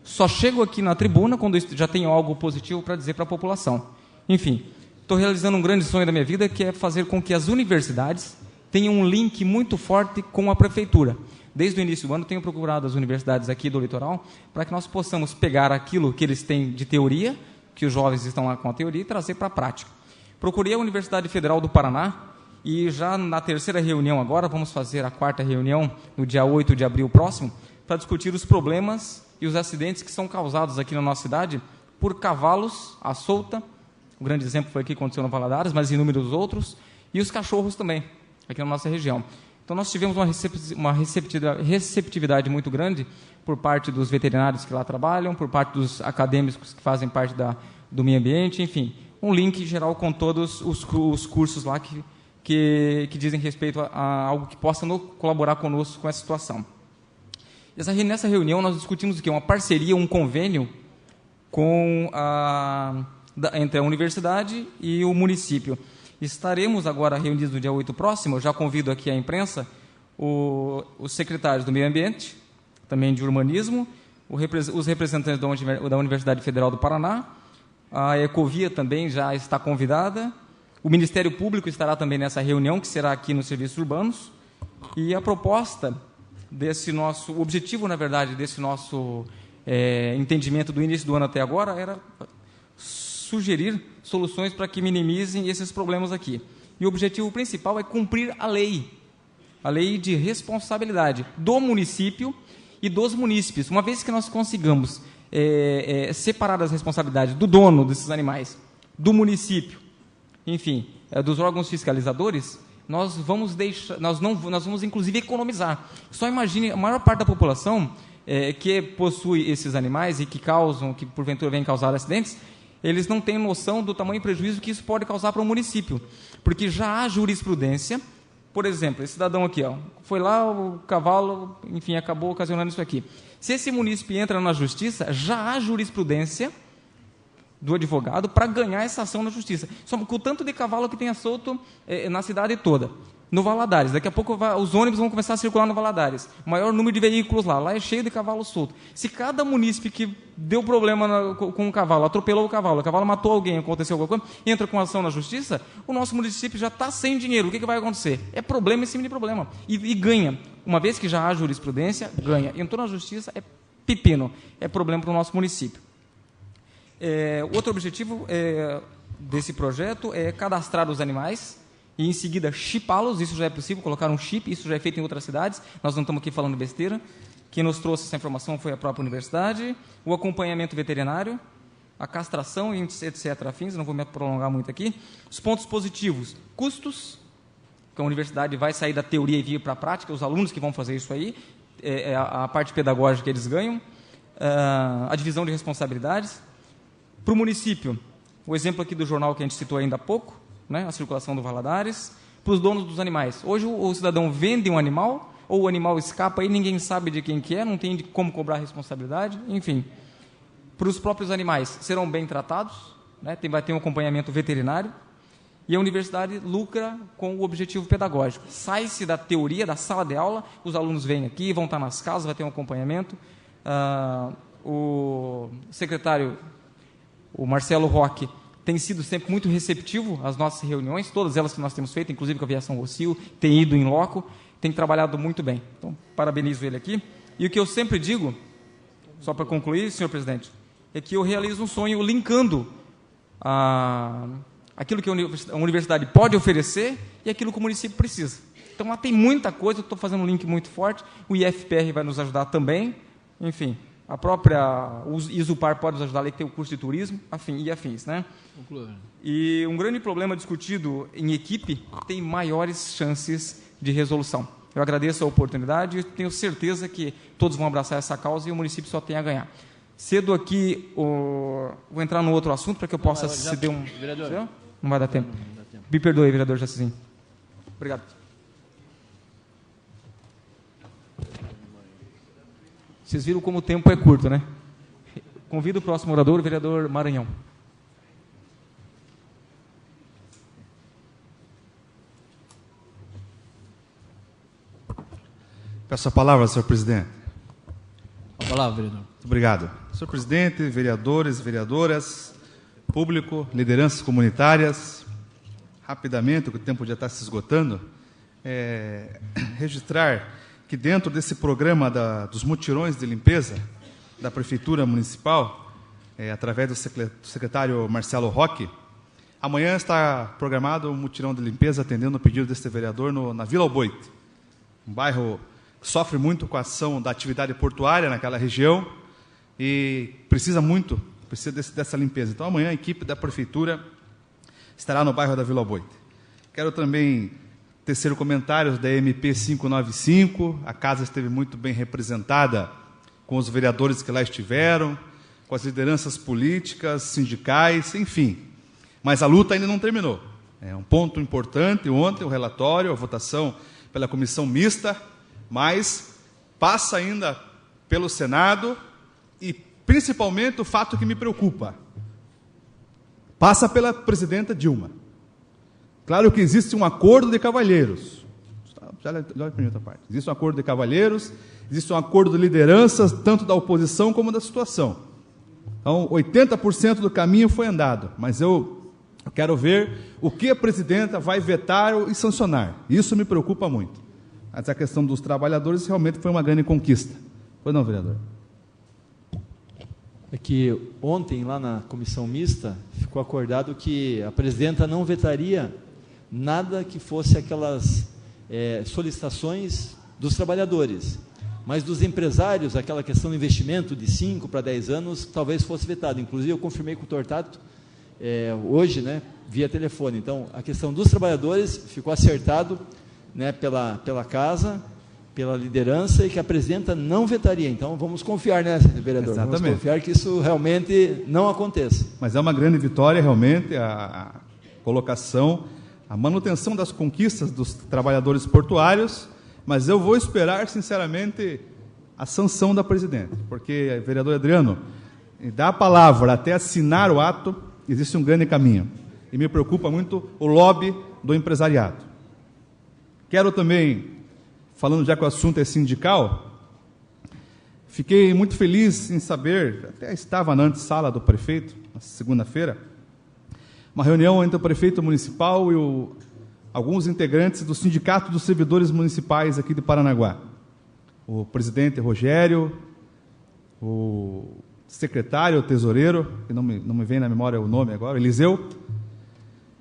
Só chego aqui na tribuna quando eu já tenho algo positivo para dizer para a população. Enfim, estou realizando um grande sonho da minha vida, que é fazer com que as universidades tenham um link muito forte com a prefeitura. Desde o início do ano, tenho procurado as universidades aqui do litoral para que nós possamos pegar aquilo que eles têm de teoria, que os jovens estão lá com a teoria, e trazer para a prática. Procurei a Universidade Federal do Paraná, e já na terceira reunião agora, vamos fazer a quarta reunião, no dia 8 de abril próximo, para discutir os problemas e os acidentes que são causados aqui na nossa cidade por cavalos à solta. O grande exemplo foi aqui que aconteceu no Valadares, mas inúmeros outros, e os cachorros também, aqui na nossa região. Então, nós tivemos uma receptividade muito grande por parte dos veterinários que lá trabalham, por parte dos acadêmicos que fazem parte do meio ambiente, enfim, um link geral com todos os cursos lá que dizem respeito a algo que possa colaborar conosco com essa situação. Nessa reunião, nós discutimos o quê? Uma parceria, um convênio entre a universidade e o município. Estaremos agora reunidos no dia 8 próximo, eu já convido aqui a imprensa, os secretários do Meio Ambiente, também de Urbanismo, os representantes da Universidade Federal do Paraná A Ecovia também já está convidada. O Ministério Público estará também nessa reunião, que será aqui nos serviços urbanos. E a proposta desse nosso, o objetivo, na verdade, desse nosso entendimento do início do ano até agora era sugerir soluções para que minimizem esses problemas aqui. E o objetivo principal é cumprir a lei de responsabilidade do município e dos munícipes. Uma vez que nós consigamos separar as responsabilidades do dono desses animais, do município, enfim, dos órgãos fiscalizadores, nós vamos inclusive economizar. Só imagine, a maior parte da população que possui esses animais e que porventura vêm causar acidentes, eles não têm noção do tamanho prejuízo que isso pode causar para o município, porque já há jurisprudência. Por exemplo, esse cidadão aqui, foi lá, o cavalo, enfim, acabou ocasionando isso aqui. Se esse munícipe entra na justiça, já há jurisprudência do advogado para ganhar essa ação na justiça. Só com o tanto de cavalo que tenha solto na cidade toda. No Valadares, daqui a pouco os ônibus vão começar a circular no Valadares. O maior número de veículos lá é cheio de cavalo solto. Se cada munícipe que deu problema com o cavalo, atropelou o cavalo matou alguém, aconteceu alguma coisa, entra com ação na justiça, o nosso município já está sem dinheiro. O que vai acontecer? É problema em cima de problema. E ganha. Uma vez que já há jurisprudência, ganha. Entrou na justiça, é pepino. É problema para o nosso município. Outro objetivo desse projeto é cadastrar os animais e, em seguida, chipá-los. Isso já é possível, colocar um chip, isso já é feito em outras cidades, nós não estamos aqui falando besteira. Quem nos trouxe essa informação foi a própria universidade. O acompanhamento veterinário, a castração, etc. afins, não vou me prolongar muito aqui. Os pontos positivos, custos, que a universidade vai sair da teoria e vir para a prática, os alunos que vão fazer isso aí, a parte pedagógica que eles ganham, a divisão de responsabilidades. Para o município, o exemplo aqui do jornal que a gente citou ainda há pouco, né, a circulação do Valadares. Para os donos dos animais, hoje o cidadão vende um animal, ou o animal escapa e ninguém sabe de quem que é, não tem de como cobrar a responsabilidade, enfim. Para os próprios animais, serão bem tratados, né, vai ter um acompanhamento veterinário, e a universidade lucra com o objetivo pedagógico. Sai-se da teoria, da sala de aula, os alunos vêm aqui, vão estar nas casas, vai ter um acompanhamento. O secretário, o Marcelo Roque, tem sido sempre muito receptivo às nossas reuniões, todas elas que nós temos feito, inclusive com a aviação Rocio, tem ido em loco, tem trabalhado muito bem. Então, parabenizo ele aqui. E o que eu sempre digo, só para concluir, senhor presidente, é que eu realizo um sonho linkando aquilo que a universidade pode oferecer e aquilo que o município precisa. Então, lá tem muita coisa, eu estou fazendo um link muito forte, o IFPR vai nos ajudar também, enfim, a própria Isupar pode nos ajudar, ali que tem o curso de turismo, afins, né? E um grande problema discutido em equipe tem maiores chances de resolução. Eu agradeço a oportunidade e tenho certeza que todos vão abraçar essa causa e o município só tem a ganhar. Cedo aqui, vou entrar no outro assunto para que eu possa ceder um... Vereador. Não vai dar tempo. Me perdoe, vereador Jacizinho. Obrigado. Vocês viram como o tempo é curto, né? Convido o próximo orador, o vereador Maranhão. Peço a palavra, senhor presidente. A palavra, vereador. Muito obrigado. Senhor presidente, vereadores, vereadoras, público, lideranças comunitárias, rapidamente, porque o tempo já está se esgotando, registrar que dentro desse programa dos mutirões de limpeza da Prefeitura Municipal, através do secretário Marcelo Roque, amanhã está programado um mutirão de limpeza atendendo o pedido deste vereador na Vila Alboite, um bairro que sofre muito com a ação da atividade portuária naquela região e precisa dessa limpeza. Então, amanhã a equipe da Prefeitura estará no bairro da Vila Alboite. Quero também tecer comentários da MP 595, a casa esteve muito bem representada com os vereadores que lá estiveram, com as lideranças políticas, sindicais, enfim. Mas a luta ainda não terminou. É um ponto importante, ontem o relatório, a votação pela comissão mista, mas passa ainda pelo Senado e, principalmente, o fato que me preocupa, passa pela presidenta Dilma. Claro que existe um acordo de cavalheiros. Já para outra parte. Existe um acordo de cavalheiros, existe um acordo de lideranças, tanto da oposição como da situação. Então, 80% do caminho foi andado, mas eu quero ver o que a presidenta vai vetar e sancionar. Isso me preocupa muito. Mas a questão dos trabalhadores realmente foi uma grande conquista. Pois não, vereador? É que ontem, lá na comissão mista, ficou acordado que a presidenta não vetaria nada que fosse aquelas solicitações dos trabalhadores. Mas dos empresários, aquela questão do investimento de 5 para 10 anos, talvez fosse vetado. Inclusive, eu confirmei com o Tortato hoje, né, via telefone. Então, a questão dos trabalhadores ficou acertado, né, pela casa, pela liderança, e que a presidenta não vetaria. Então, vamos confiar, né, vereador? Exatamente. Vamos confiar que isso realmente não aconteça. Mas é uma grande vitória, realmente, a colocação, a manutenção das conquistas dos trabalhadores portuários, mas eu vou esperar, sinceramente, a sanção da presidente, porque, vereador Adriano, da a palavra até assinar o ato, existe um grande caminho. E me preocupa muito o lobby do empresariado. Quero também, falando já que o assunto é sindical, fiquei muito feliz em saber, até estava na antessala do prefeito, na segunda-feira, uma reunião entre o prefeito municipal e alguns integrantes do Sindicato dos Servidores Municipais aqui de Paranaguá. O presidente Rogério, o secretário, o tesoureiro, que não me vem na memória o nome agora, Eliseu,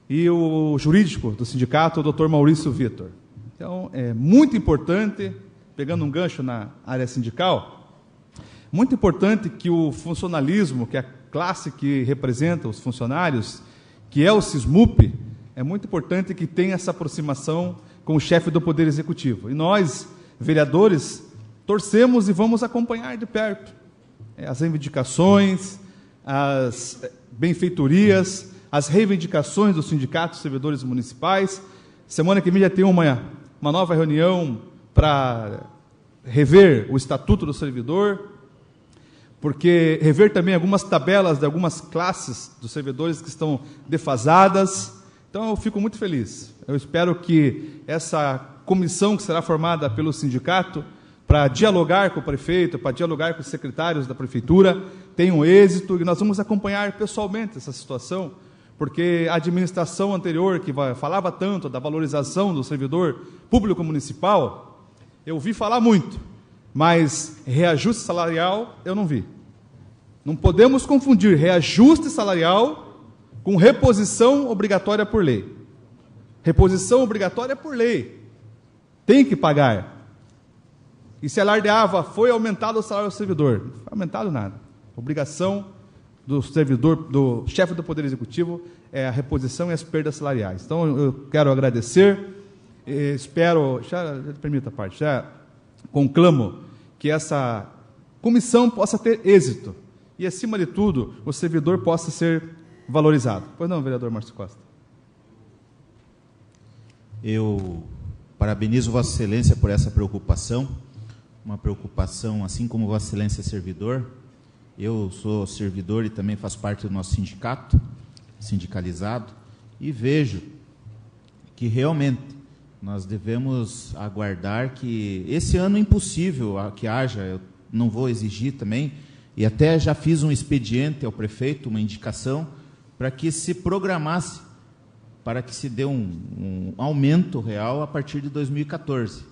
e o jurídico do sindicato, o doutor Maurício Vitor. Então, é muito importante, pegando um gancho na área sindical, muito importante que o funcionalismo, que é a classe que representa os funcionários, que é o SISMUP, é muito importante que tenha essa aproximação com o chefe do Poder Executivo. E nós, vereadores, torcemos e vamos acompanhar de perto as reivindicações, as benfeitorias, as reivindicações dos sindicatos de servidores municipais. Semana que vem já tem uma nova reunião para rever o Estatuto do Servidor, porque rever também algumas tabelas de algumas classes dos servidores que estão defasadas. Então, eu fico muito feliz. Eu espero que essa comissão que será formada pelo sindicato para dialogar com o prefeito, para dialogar com os secretários da prefeitura, tenha um êxito, e nós vamos acompanhar pessoalmente essa situação, porque a administração anterior, que falava tanto da valorização do servidor público municipal, eu ouvi falar muito, mas reajuste salarial eu não vi. Não podemos confundir reajuste salarial com reposição obrigatória por lei. Reposição obrigatória por lei. Tem que pagar. E se alardeava, foi aumentado o salário do servidor. Não foi aumentado nada. Obrigação do servidor, do chefe do Poder Executivo, é a reposição e as perdas salariais. Então, eu quero agradecer, espero, já permita a parte, já conclamo que essa comissão possa ter êxito e, acima de tudo, o servidor possa ser valorizado. Pois não, vereador Márcio Costa? Eu parabenizo Vossa Excelência por essa preocupação, uma preocupação, assim como Vossa Excelência é servidor. Eu sou servidor e também faço parte do nosso sindicato, sindicalizado, e vejo que realmente nós devemos aguardar que esse ano é impossível que haja, eu não vou exigir também, e até já fiz um expediente ao prefeito, uma indicação, para que se programasse, para que se dê um aumento real a partir de 2014.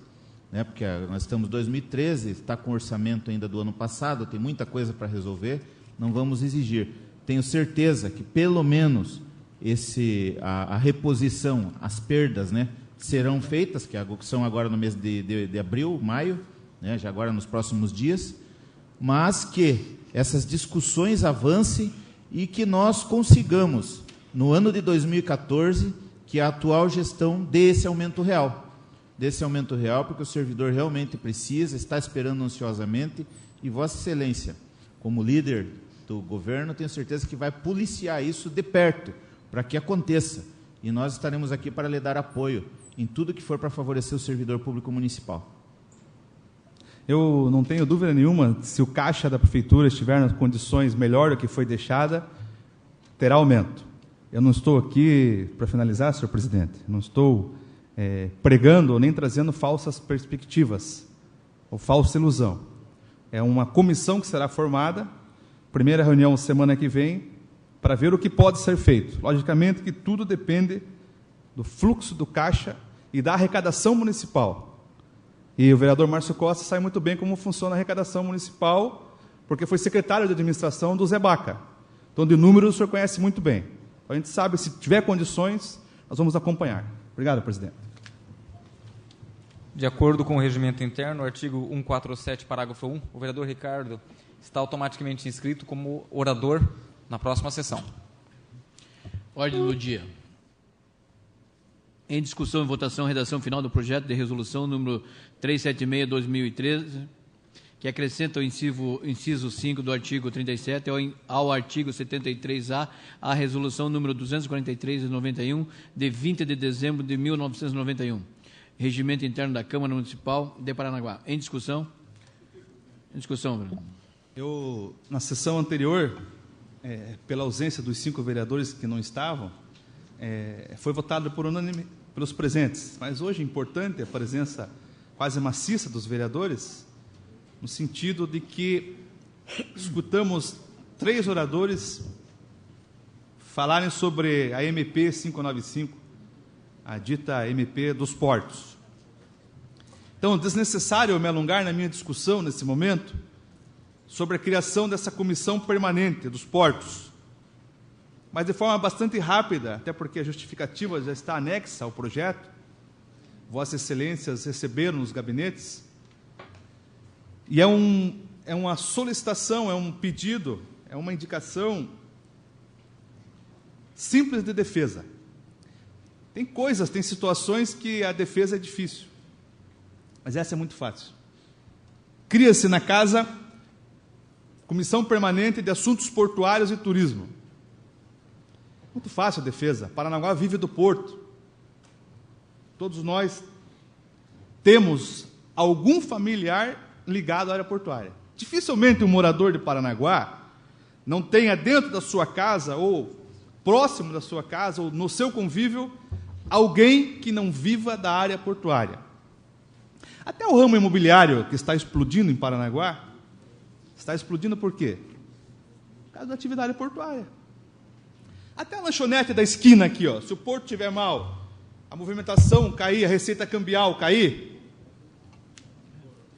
Né? Porque nós estamos em 2013, está com o orçamento ainda do ano passado, tem muita coisa para resolver, não vamos exigir. Tenho certeza que, pelo menos, a reposição, as perdas, né, serão feitas, que são agora no mês de abril, maio, né, já agora nos próximos dias, mas que essas discussões avancem e que nós consigamos, no ano de 2014, que a atual gestão dê esse aumento real. Desse aumento real, porque o servidor realmente precisa, está esperando ansiosamente, e Vossa Excelência, como líder do governo, tenho certeza que vai policiar isso de perto, para que aconteça. E nós estaremos aqui para lhe dar apoio em tudo que for para favorecer o servidor público municipal. Eu não tenho dúvida nenhuma, se o caixa da prefeitura estiver nas condições melhor do que foi deixada, terá aumento. Eu não estou aqui, para finalizar, senhor presidente, não estou pregando ou nem trazendo falsas perspectivas ou falsa ilusão. É uma comissão que será formada primeira reunião semana que vem, para ver o que pode ser feito. Logicamente que tudo depende do fluxo do caixa e da arrecadação municipal. E o vereador Márcio Costa sabe muito bem como funciona a arrecadação municipal, porque foi secretário de administração do Zé Baca. Então, de números, o senhor conhece muito bem. A gente sabe, se tiver condições, nós vamos acompanhar. Obrigado, presidente. De acordo com o regimento interno, artigo 147, parágrafo 1, o vereador Ricardo está automaticamente inscrito como orador na próxima sessão. Ordem do dia. Em discussão e votação, redação final do projeto de resolução número 376/2013, que acrescenta o inciso 5 do artigo 37 ao artigo 73A, a resolução número 243 de 91, de 20 de dezembro de 1991. Regimento interno da Câmara Municipal de Paranaguá. Em discussão? Em discussão, Bruno. Eu, na sessão anterior, pela ausência dos 5 vereadores que não estavam, foi votado por unânime pelos presentes. Mas hoje é importante a presença quase maciça dos vereadores, no sentido de que escutamos 3 oradores falarem sobre a MP 595, a dita MP dos portos. Então, é desnecessário eu me alongar na minha discussão, nesse momento, sobre a criação dessa comissão permanente dos portos, mas de forma bastante rápida, até porque a justificativa já está anexa ao projeto. Vossas Excelências receberam nos gabinetes, e é uma solicitação, é um pedido, é uma indicação simples de defesa. Tem coisas, tem situações que a defesa é difícil, mas essa é muito fácil. Cria-se na casa Comissão Permanente de Assuntos Portuários e Turismo. Muito fácil a defesa. Paranaguá vive do porto. Todos nós temos algum familiar ligado à área portuária. Dificilmente um morador de Paranaguá não tenha dentro da sua casa, ou próximo da sua casa, ou no seu convívio, alguém que não viva da área portuária. Até o ramo imobiliário que está explodindo em Paranaguá, está explodindo por quê? Por causa da atividade portuária. Até a lanchonete da esquina aqui, ó, se o porto estiver mal, a movimentação cair, a receita cambial cair,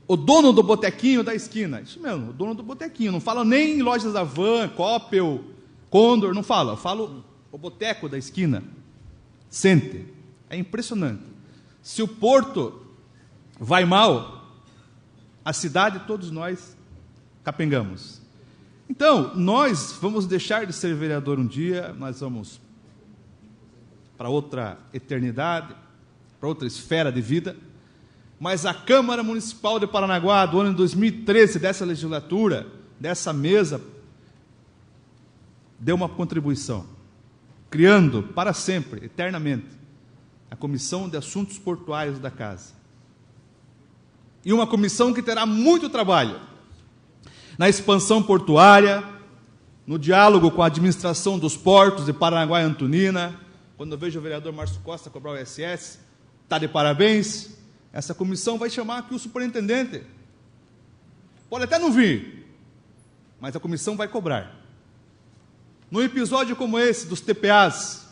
o dono do botequinho da esquina, isso mesmo, o dono do botequinho, não falo nem em lojas da Van, Coppel, Condor, não falo, eu falo o boteco da esquina, sente, é impressionante. Se o porto vai mal, a cidade, todos nós capengamos. Então, nós vamos deixar de ser vereador um dia, nós vamos para outra eternidade, para outra esfera de vida, mas a Câmara Municipal de Paranaguá, do ano de 2013, dessa legislatura, dessa mesa, deu uma contribuição, criando para sempre, eternamente, a Comissão de Assuntos Portuários da Casa. E uma comissão que terá muito trabalho na expansão portuária, no diálogo com a administração dos portos de Paranaguá e Antonina. Quando eu vejo o vereador Márcio Costa cobrar o ISS, está de parabéns. Essa comissão vai chamar aqui o superintendente. Pode até não vir, mas a comissão vai cobrar. Num episódio como esse, dos TPAs,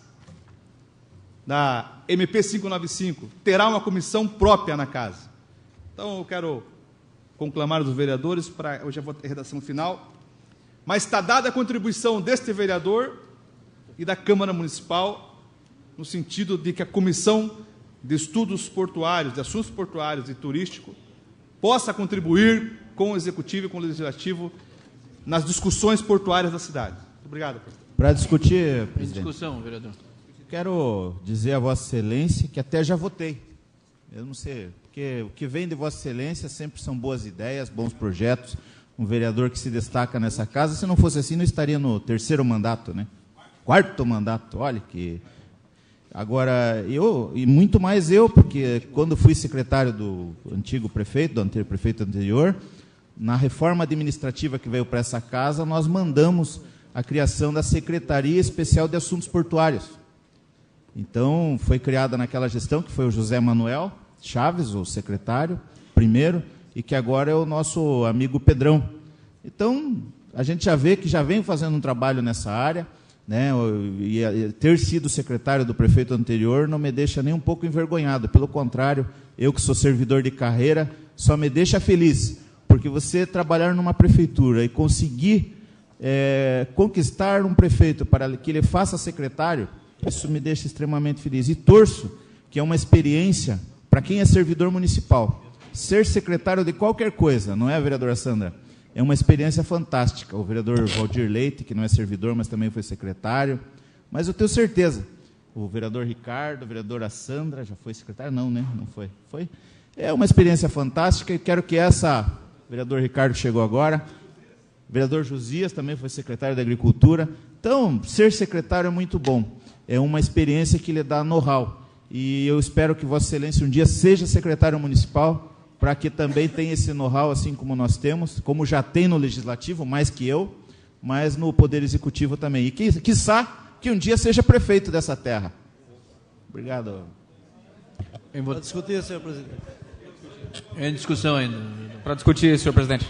da MP 595, terá uma comissão própria na casa. Então, eu quero conclamar os vereadores para... Hoje eu vou ter redação final. Mas está dada a contribuição deste vereador e da Câmara Municipal, no sentido de que a Comissão de Estudos Portuários, de Assuntos Portuários e Turístico, possa contribuir com o Executivo e com o Legislativo nas discussões portuárias da cidade. Muito obrigado, presidente. Para discutir, presidente. Em discussão, vereador. Quero dizer a Vossa Excelência que até já votei. Eu não sei, porque o que vem de Vossa Excelência sempre são boas ideias, bons projetos. Um vereador que se destaca nessa casa, se não fosse assim, não estaria no 3º mandato, né? 4º mandato, olha que... Agora, eu, e muito mais eu, porque quando fui secretário do antigo prefeito, do prefeito anterior, na reforma administrativa que veio para essa casa, nós mandamos a criação da Secretaria Especial de Assuntos Portuários. Então, foi criada naquela gestão, que foi o José Manuel Chaves, o secretário, primeiro, e que agora é o nosso amigo Pedrão. Então, A gente já vê que já vem fazendo um trabalho nessa área, né? E ter sido secretário do prefeito anterior não me deixa nem um pouco envergonhado. Pelo contrário, eu que sou servidor de carreira, só me deixa feliz, porque você trabalhar numa prefeitura e conseguir conquistar um prefeito para que ele faça secretário, isso me deixa extremamente feliz. E torço que é uma experiência para quem é servidor municipal. Ser secretário de qualquer coisa, não é, vereadora Sandra? É uma experiência fantástica. O vereador Valdir Leite, que não é servidor, mas também foi secretário. Mas eu tenho certeza, o vereador Ricardo, a vereadora Sandra, já foi secretário? Não, né? Não foi. Foi? É uma experiência fantástica e quero que essa... O vereador Ricardo chegou agora. O vereador Josias também foi secretário da Agricultura. Então, ser secretário é muito bom. É uma experiência que lhe dá know-how. E eu espero que Vossa Excelência um dia seja secretário municipal, para que também tenha esse know-how, assim como nós temos, como já tem no Legislativo, mais que eu, mas no Poder Executivo também. E quiçá que um dia seja prefeito dessa terra. Obrigado. Para discutir, senhor presidente. Em discussão ainda. Para discutir, senhor presidente.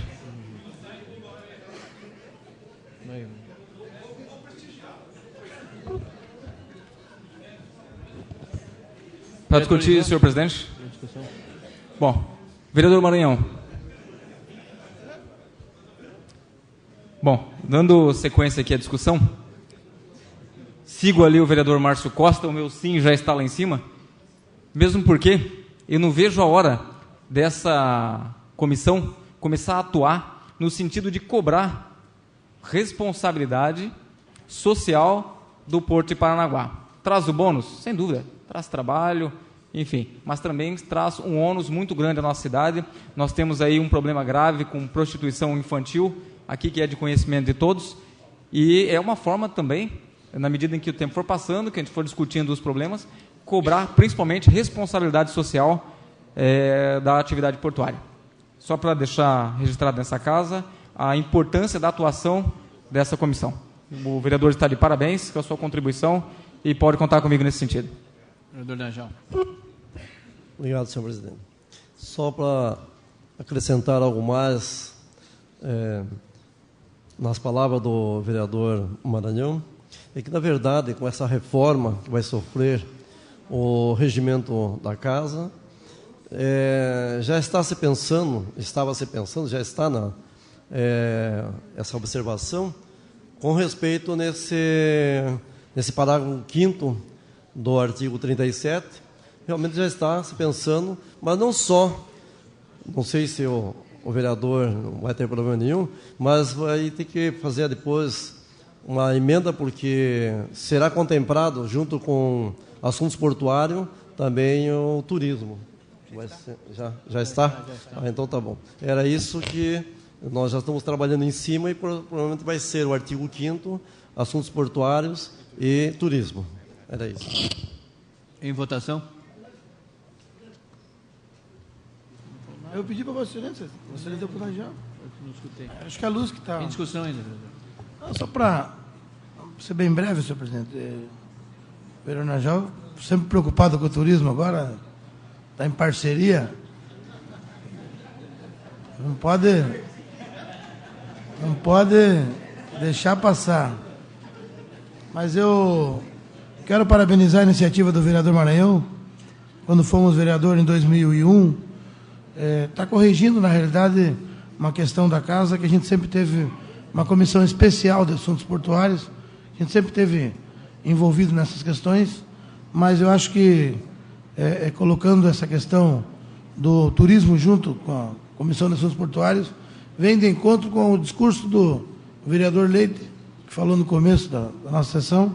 Para discutir, senhor presidente. Bom, vereador Maranhão. Bom, dando sequência aqui à discussão, sigo ali o vereador Márcio Costa, o meu sim já está lá em cima, mesmo porque eu não vejo a hora dessa comissão começar a atuar no sentido de cobrar responsabilidade social do Porto de Paranaguá. Traz o bônus? Sem dúvida, traz trabalho, enfim, mas também traz um ônus muito grande à nossa cidade. Nós temos aí um problema grave com prostituição infantil, aqui que é de conhecimento de todos, e é uma forma também, na medida em que o tempo for passando, que a gente for discutindo os problemas, cobrar principalmente responsabilidade social da atividade portuária. Só para deixar registrado nessa casa a importância da atuação dessa comissão. O vereador está de parabéns com a sua contribuição e pode contar comigo nesse sentido. Vereador Najal. Obrigado, senhor presidente. Só para acrescentar algo mais nas palavras do vereador Maranhão, é que, na verdade, com essa reforma que vai sofrer o regimento da casa, já está se pensando, já está essa observação com respeito nesse parágrafo 5º do artigo 37, realmente já está se pensando, mas não só, não sei se o vereador não vai ter problema nenhum, mas vai ter que fazer depois uma emenda, porque será contemplado, junto com assuntos portuários, também o turismo. Já está? Ah, então tá bom. Era isso que nós já estamos trabalhando em cima e provavelmente vai ser o artigo 5º, assuntos portuários e turismo. Era isso. Em votação? Eu pedi para Vossa Excelência. Vossa Excelência deu para o Najal. Não escutei. Acho que a luz que está... Em discussão ainda, vereador. Só para ser bem breve, senhor presidente. O vereador Najal, sempre preocupado com o turismo agora, está em parceria. Não pode deixar passar. Mas eu quero parabenizar a iniciativa do vereador Maranhão. Quando fomos vereador em 2001, está corrigindo, na realidade, uma questão da casa, que a gente sempre teve uma comissão especial de assuntos portuários, a gente sempre teve envolvido nessas questões, mas eu acho que colocando essa questão do turismo junto com a Comissão de Assuntos Portuários, vem de encontro com o discurso do vereador Leite, que falou no começo da nossa sessão,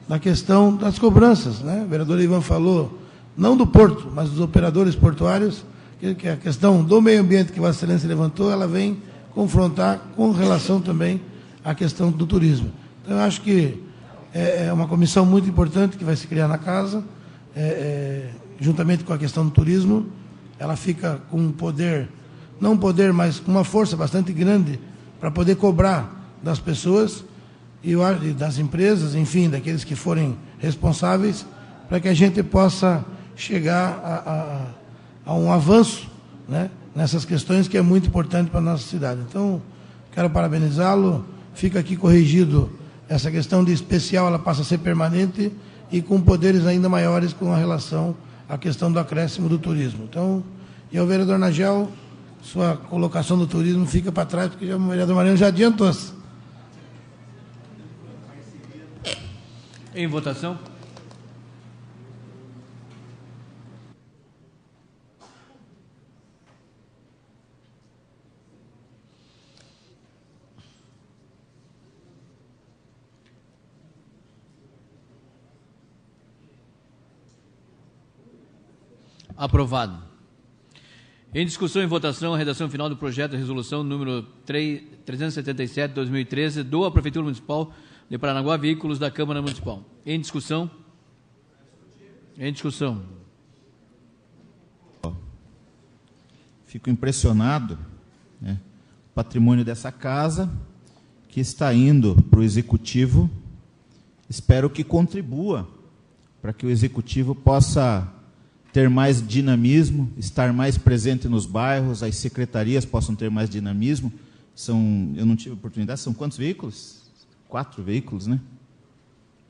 da questão das cobranças, né? O vereador Ivan falou, não do porto, mas dos operadores portuários, que a questão do meio ambiente que Vossa Excelência levantou, ela vem confrontar com relação também à questão do turismo. Então, eu acho que é uma comissão muito importante que vai se criar na casa, juntamente com a questão do turismo, ela fica com um poder, não um poder, mas com uma força bastante grande para poder cobrar das pessoas e das empresas, enfim, daqueles que forem responsáveis, para que a gente possa chegar a um avanço, né, nessas questões que é muito importante para a nossa cidade. Então, quero parabenizá-lo. Fica aqui corrigido essa questão de especial, ela passa a ser permanente e com poderes ainda maiores com a relação à questão do acréscimo do turismo. Então, e ao vereador Nagel, sua colocação do turismo fica para trás, porque o vereador Mariano já adiantou-se. Em votação. Aprovado. Em discussão e votação, a redação final do projeto de resolução número 377/2013, doa à Prefeitura Municipal de Paranaguá veículos da Câmara Municipal. Em discussão. Em discussão. Fico impressionado, né, o patrimônio dessa casa, que está indo para o Executivo. Espero que contribua para que o Executivo possa ter mais dinamismo, estar mais presente nos bairros, as secretarias possam ter mais dinamismo. Eu não tive oportunidade, são quantos veículos? 4 veículos, né?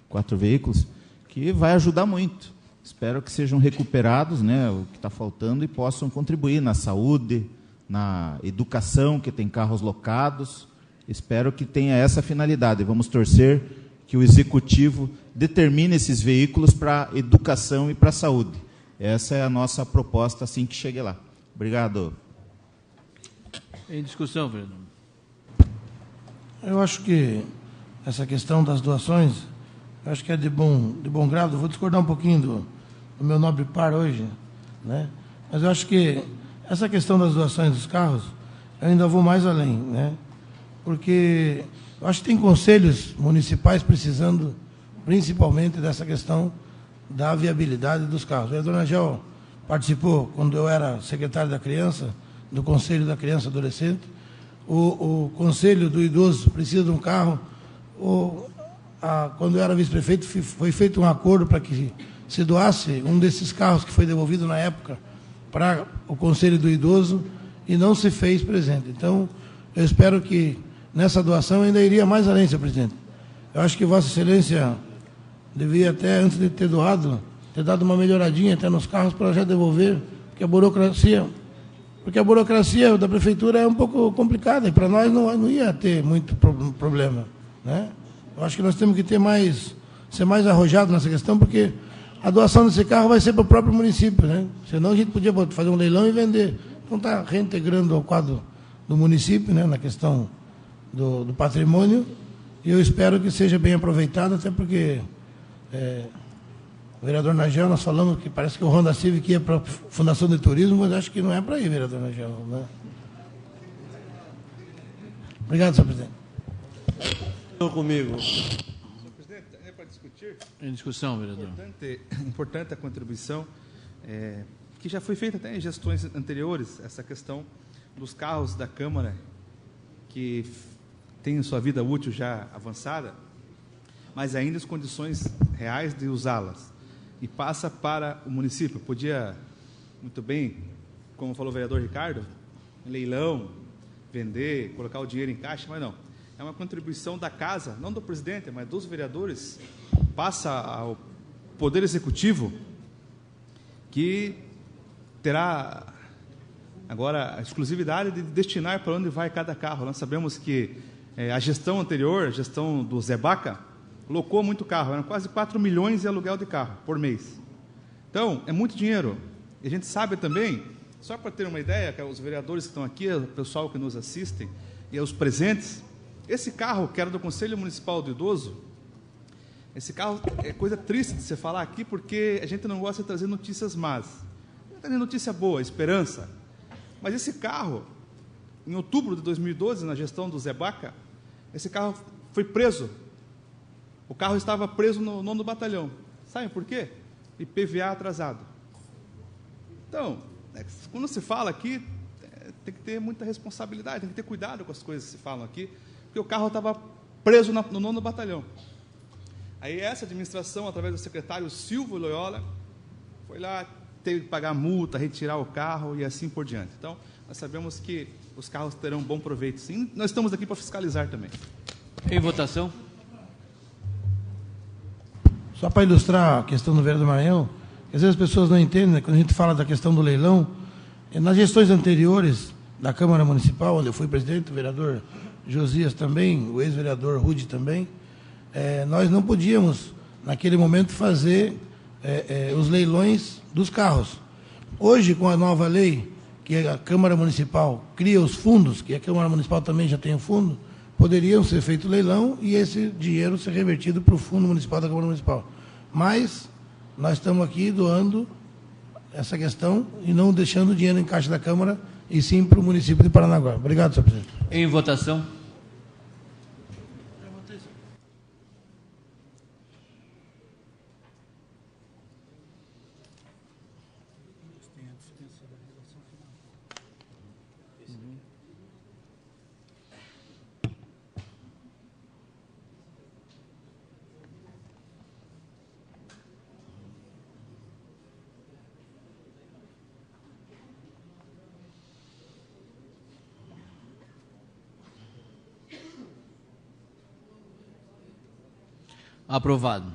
4 veículos, que vai ajudar muito. Espero que sejam recuperados, né, o que está faltando, e possam contribuir na saúde, na educação, que tem carros locados. Espero que tenha essa finalidade. Vamos torcer que o Executivo determine esses veículos para a educação e para a saúde. Essa é a nossa proposta assim que chegue lá. Obrigado. Em discussão, vereador. Eu acho que essa questão das doações, eu acho que é de bom grado. Vou discordar um pouquinho do meu nobre par hoje, né? Mas eu acho que essa questão das doações dos carros, eu ainda vou mais além, né? Porque eu acho que tem conselhos municipais precisando, principalmente, dessa questão da viabilidade dos carros. O vereador Nagel participou, quando eu era secretário da Criança, do Conselho da Criança e Adolescente. O Conselho do Idoso precisa de um carro. Quando eu era vice-prefeito, foi feito um acordo para que se doasse um desses carros que foi devolvido na época para o Conselho do Idoso e não se fez presente. Então, eu espero que nessa doação ainda iria mais além, senhor presidente. Eu acho que Vossa Excelência devia até, antes de ter doado, ter dado uma melhoradinha até nos carros para já devolver, porque a burocracia da prefeitura é um pouco complicada e para nós não ia ter muito problema, né? Eu acho que nós temos que ser mais arrojado nessa questão, porque a doação desse carro vai ser para o próprio município, né? Senão a gente podia fazer um leilão e vender. Então está reintegrando ao quadro do município, né, na questão do patrimônio, e eu espero que seja bem aproveitado, até porque o vereador Nagel, nós falamos que parece que o Honda Civic ia para a Fundação de Turismo, mas acho que não é para ir, vereador Nagel, né? Obrigado, senhor presidente. Estou comigo. Senhor presidente, é para discutir. Em discussão, vereador. Importante a contribuição, que já foi feita até em gestões anteriores, essa questão dos carros da Câmara, que têm sua vida útil já avançada, mas ainda as condições reais de usá-las, e passa para o município. Podia, muito bem, como falou o vereador Ricardo, leilão, vender, colocar o dinheiro em caixa, mas não. É uma contribuição da casa, não do presidente, mas dos vereadores, passa ao Poder Executivo, que terá agora a exclusividade de destinar para onde vai cada carro. Nós sabemos que a gestão anterior, a gestão do Zé Baca, locou muito carro, eram quase 4 milhões de aluguel de carro por mês. Então, é muito dinheiro. E a gente sabe também, só para ter uma ideia, que os vereadores que estão aqui, o pessoal que nos assistem e os presentes, esse carro que era do Conselho Municipal do Idoso, esse carro é coisa triste de você falar aqui, porque a gente não gosta de trazer notícias más. A gente traz notícia boa, esperança. Mas esse carro, em outubro de 2012, na gestão do Zé Baca, esse carro foi preso. O carro estava preso no 9º Batalhão. Sabem por quê? IPVA atrasado. Então, quando se fala aqui, tem que ter muita responsabilidade, tem que ter cuidado com as coisas que se falam aqui, porque o carro estava preso no 9º Batalhão. Aí essa administração, através do secretário Silvio Loyola, foi lá, ter que pagar multa, retirar o carro e assim por diante. Então, nós sabemos que os carros terão bom proveito, sim. Nós estamos aqui para fiscalizar também. Em votação. Só para ilustrar a questão do vereador Maranhão, às vezes as pessoas não entendem, né, quando a gente fala da questão do leilão, nas gestões anteriores da Câmara Municipal, onde eu fui presidente, o vereador Josias também, o ex-vereador Rude também, nós não podíamos, naquele momento, fazer os leilões dos carros. Hoje, com a nova lei, que a Câmara Municipal cria os fundos, que a Câmara Municipal também já tem o fundo, poderiam ser feito leilão e esse dinheiro ser revertido para o Fundo Municipal da Câmara Municipal. Mas nós estamos aqui doando essa questão e não deixando o dinheiro em caixa da Câmara, e sim para o município de Paranaguá. Obrigado, senhor presidente. Em votação. Aprovado.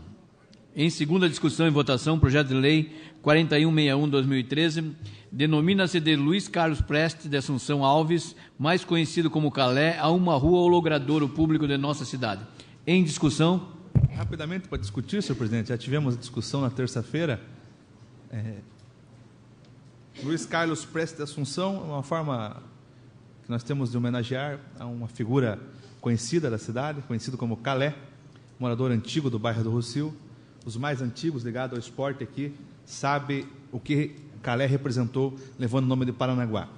Em segunda discussão e votação, projeto de lei 4161/2013, denomina-se de Luiz Carlos Prestes de Assunção Alves, mais conhecido como Calé, a uma rua ou logradouro público de nossa cidade. Em discussão. Rapidamente, para discutir, senhor presidente, já tivemos a discussão na terça-feira. Luiz Carlos Prestes de Assunção é uma forma que nós temos de homenagear a uma figura conhecida da cidade, conhecido como Calé, morador antigo do bairro do Rossio. Os mais antigos ligados ao esporte aqui sabem o que Calé representou, levando o nome de Paranaguá.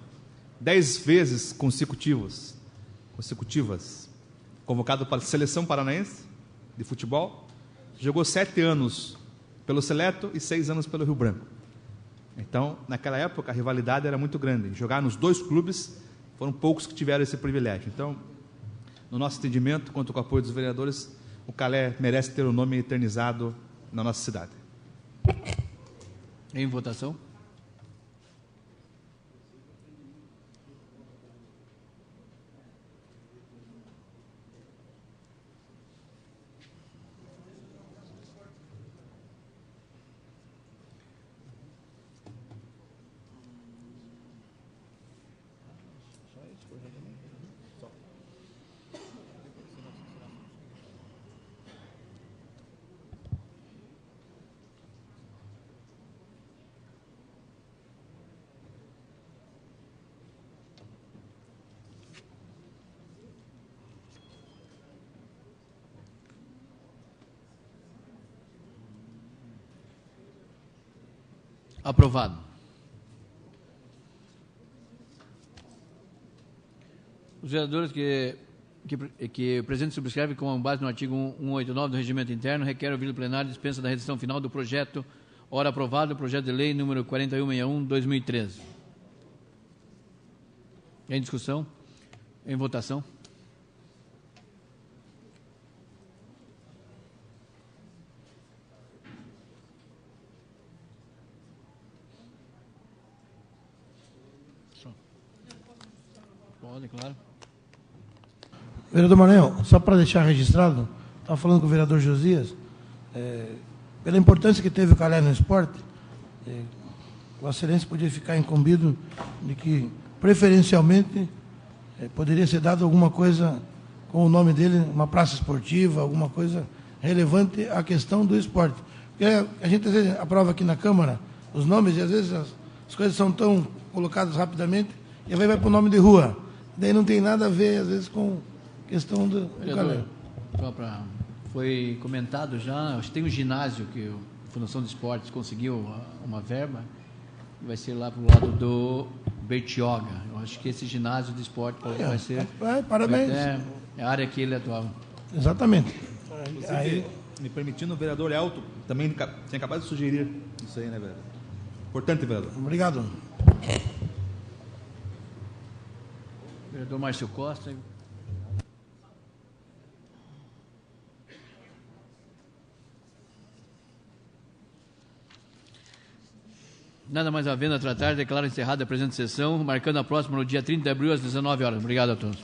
10 vezes consecutivas, convocado para a seleção paranaense de futebol, jogou 7 anos pelo Seleto e 6 anos pelo Rio Branco. Então, naquela época, a rivalidade era muito grande. Jogar nos 2 clubes, foram poucos que tiveram esse privilégio. Então, no nosso entendimento, conto com o apoio dos vereadores, o Calé merece ter o nome eternizado na nossa cidade. Em votação. Aprovado. Os vereadores que o presidente subscreve com base no artigo 189 do Regimento Interno requer ouvir o plenário dispensa da redação final do projeto, ora aprovado, projeto de lei número 4161/2013. Em discussão? Em votação? Pode, claro. Vereador Maranhão, só para deixar registrado, estava falando com o vereador Josias, pela importância que teve o Calé no esporte, Vossa Excelência podia ficar incumbido de que, preferencialmente, poderia ser dado alguma coisa com o nome dele, uma praça esportiva, alguma coisa relevante à questão do esporte. Porque a gente, às vezes, aprova aqui na Câmara os nomes e, às vezes, as coisas são tão colocadas rapidamente e aí vai para o nome de rua. Daí não tem nada a ver, às vezes, com a questão do Calé. Foi comentado já, acho que tem um ginásio que a Fundação de Esportes conseguiu uma verba, vai ser lá para o lado do Bertioga. Eu acho que esse ginásio de esporte vai ser... Parabéns. É a área que ele atuava. Exatamente. Aí, me permitindo, o vereador Elton também tinha acabado de sugerir isso aí, né, vereador? Importante, vereador. Obrigado. Vereador Márcio Costa. Nada mais havendo a tratar, declaro encerrada a presente sessão, marcando a próxima no dia 30 de abril, às 19 horas. Obrigado a todos.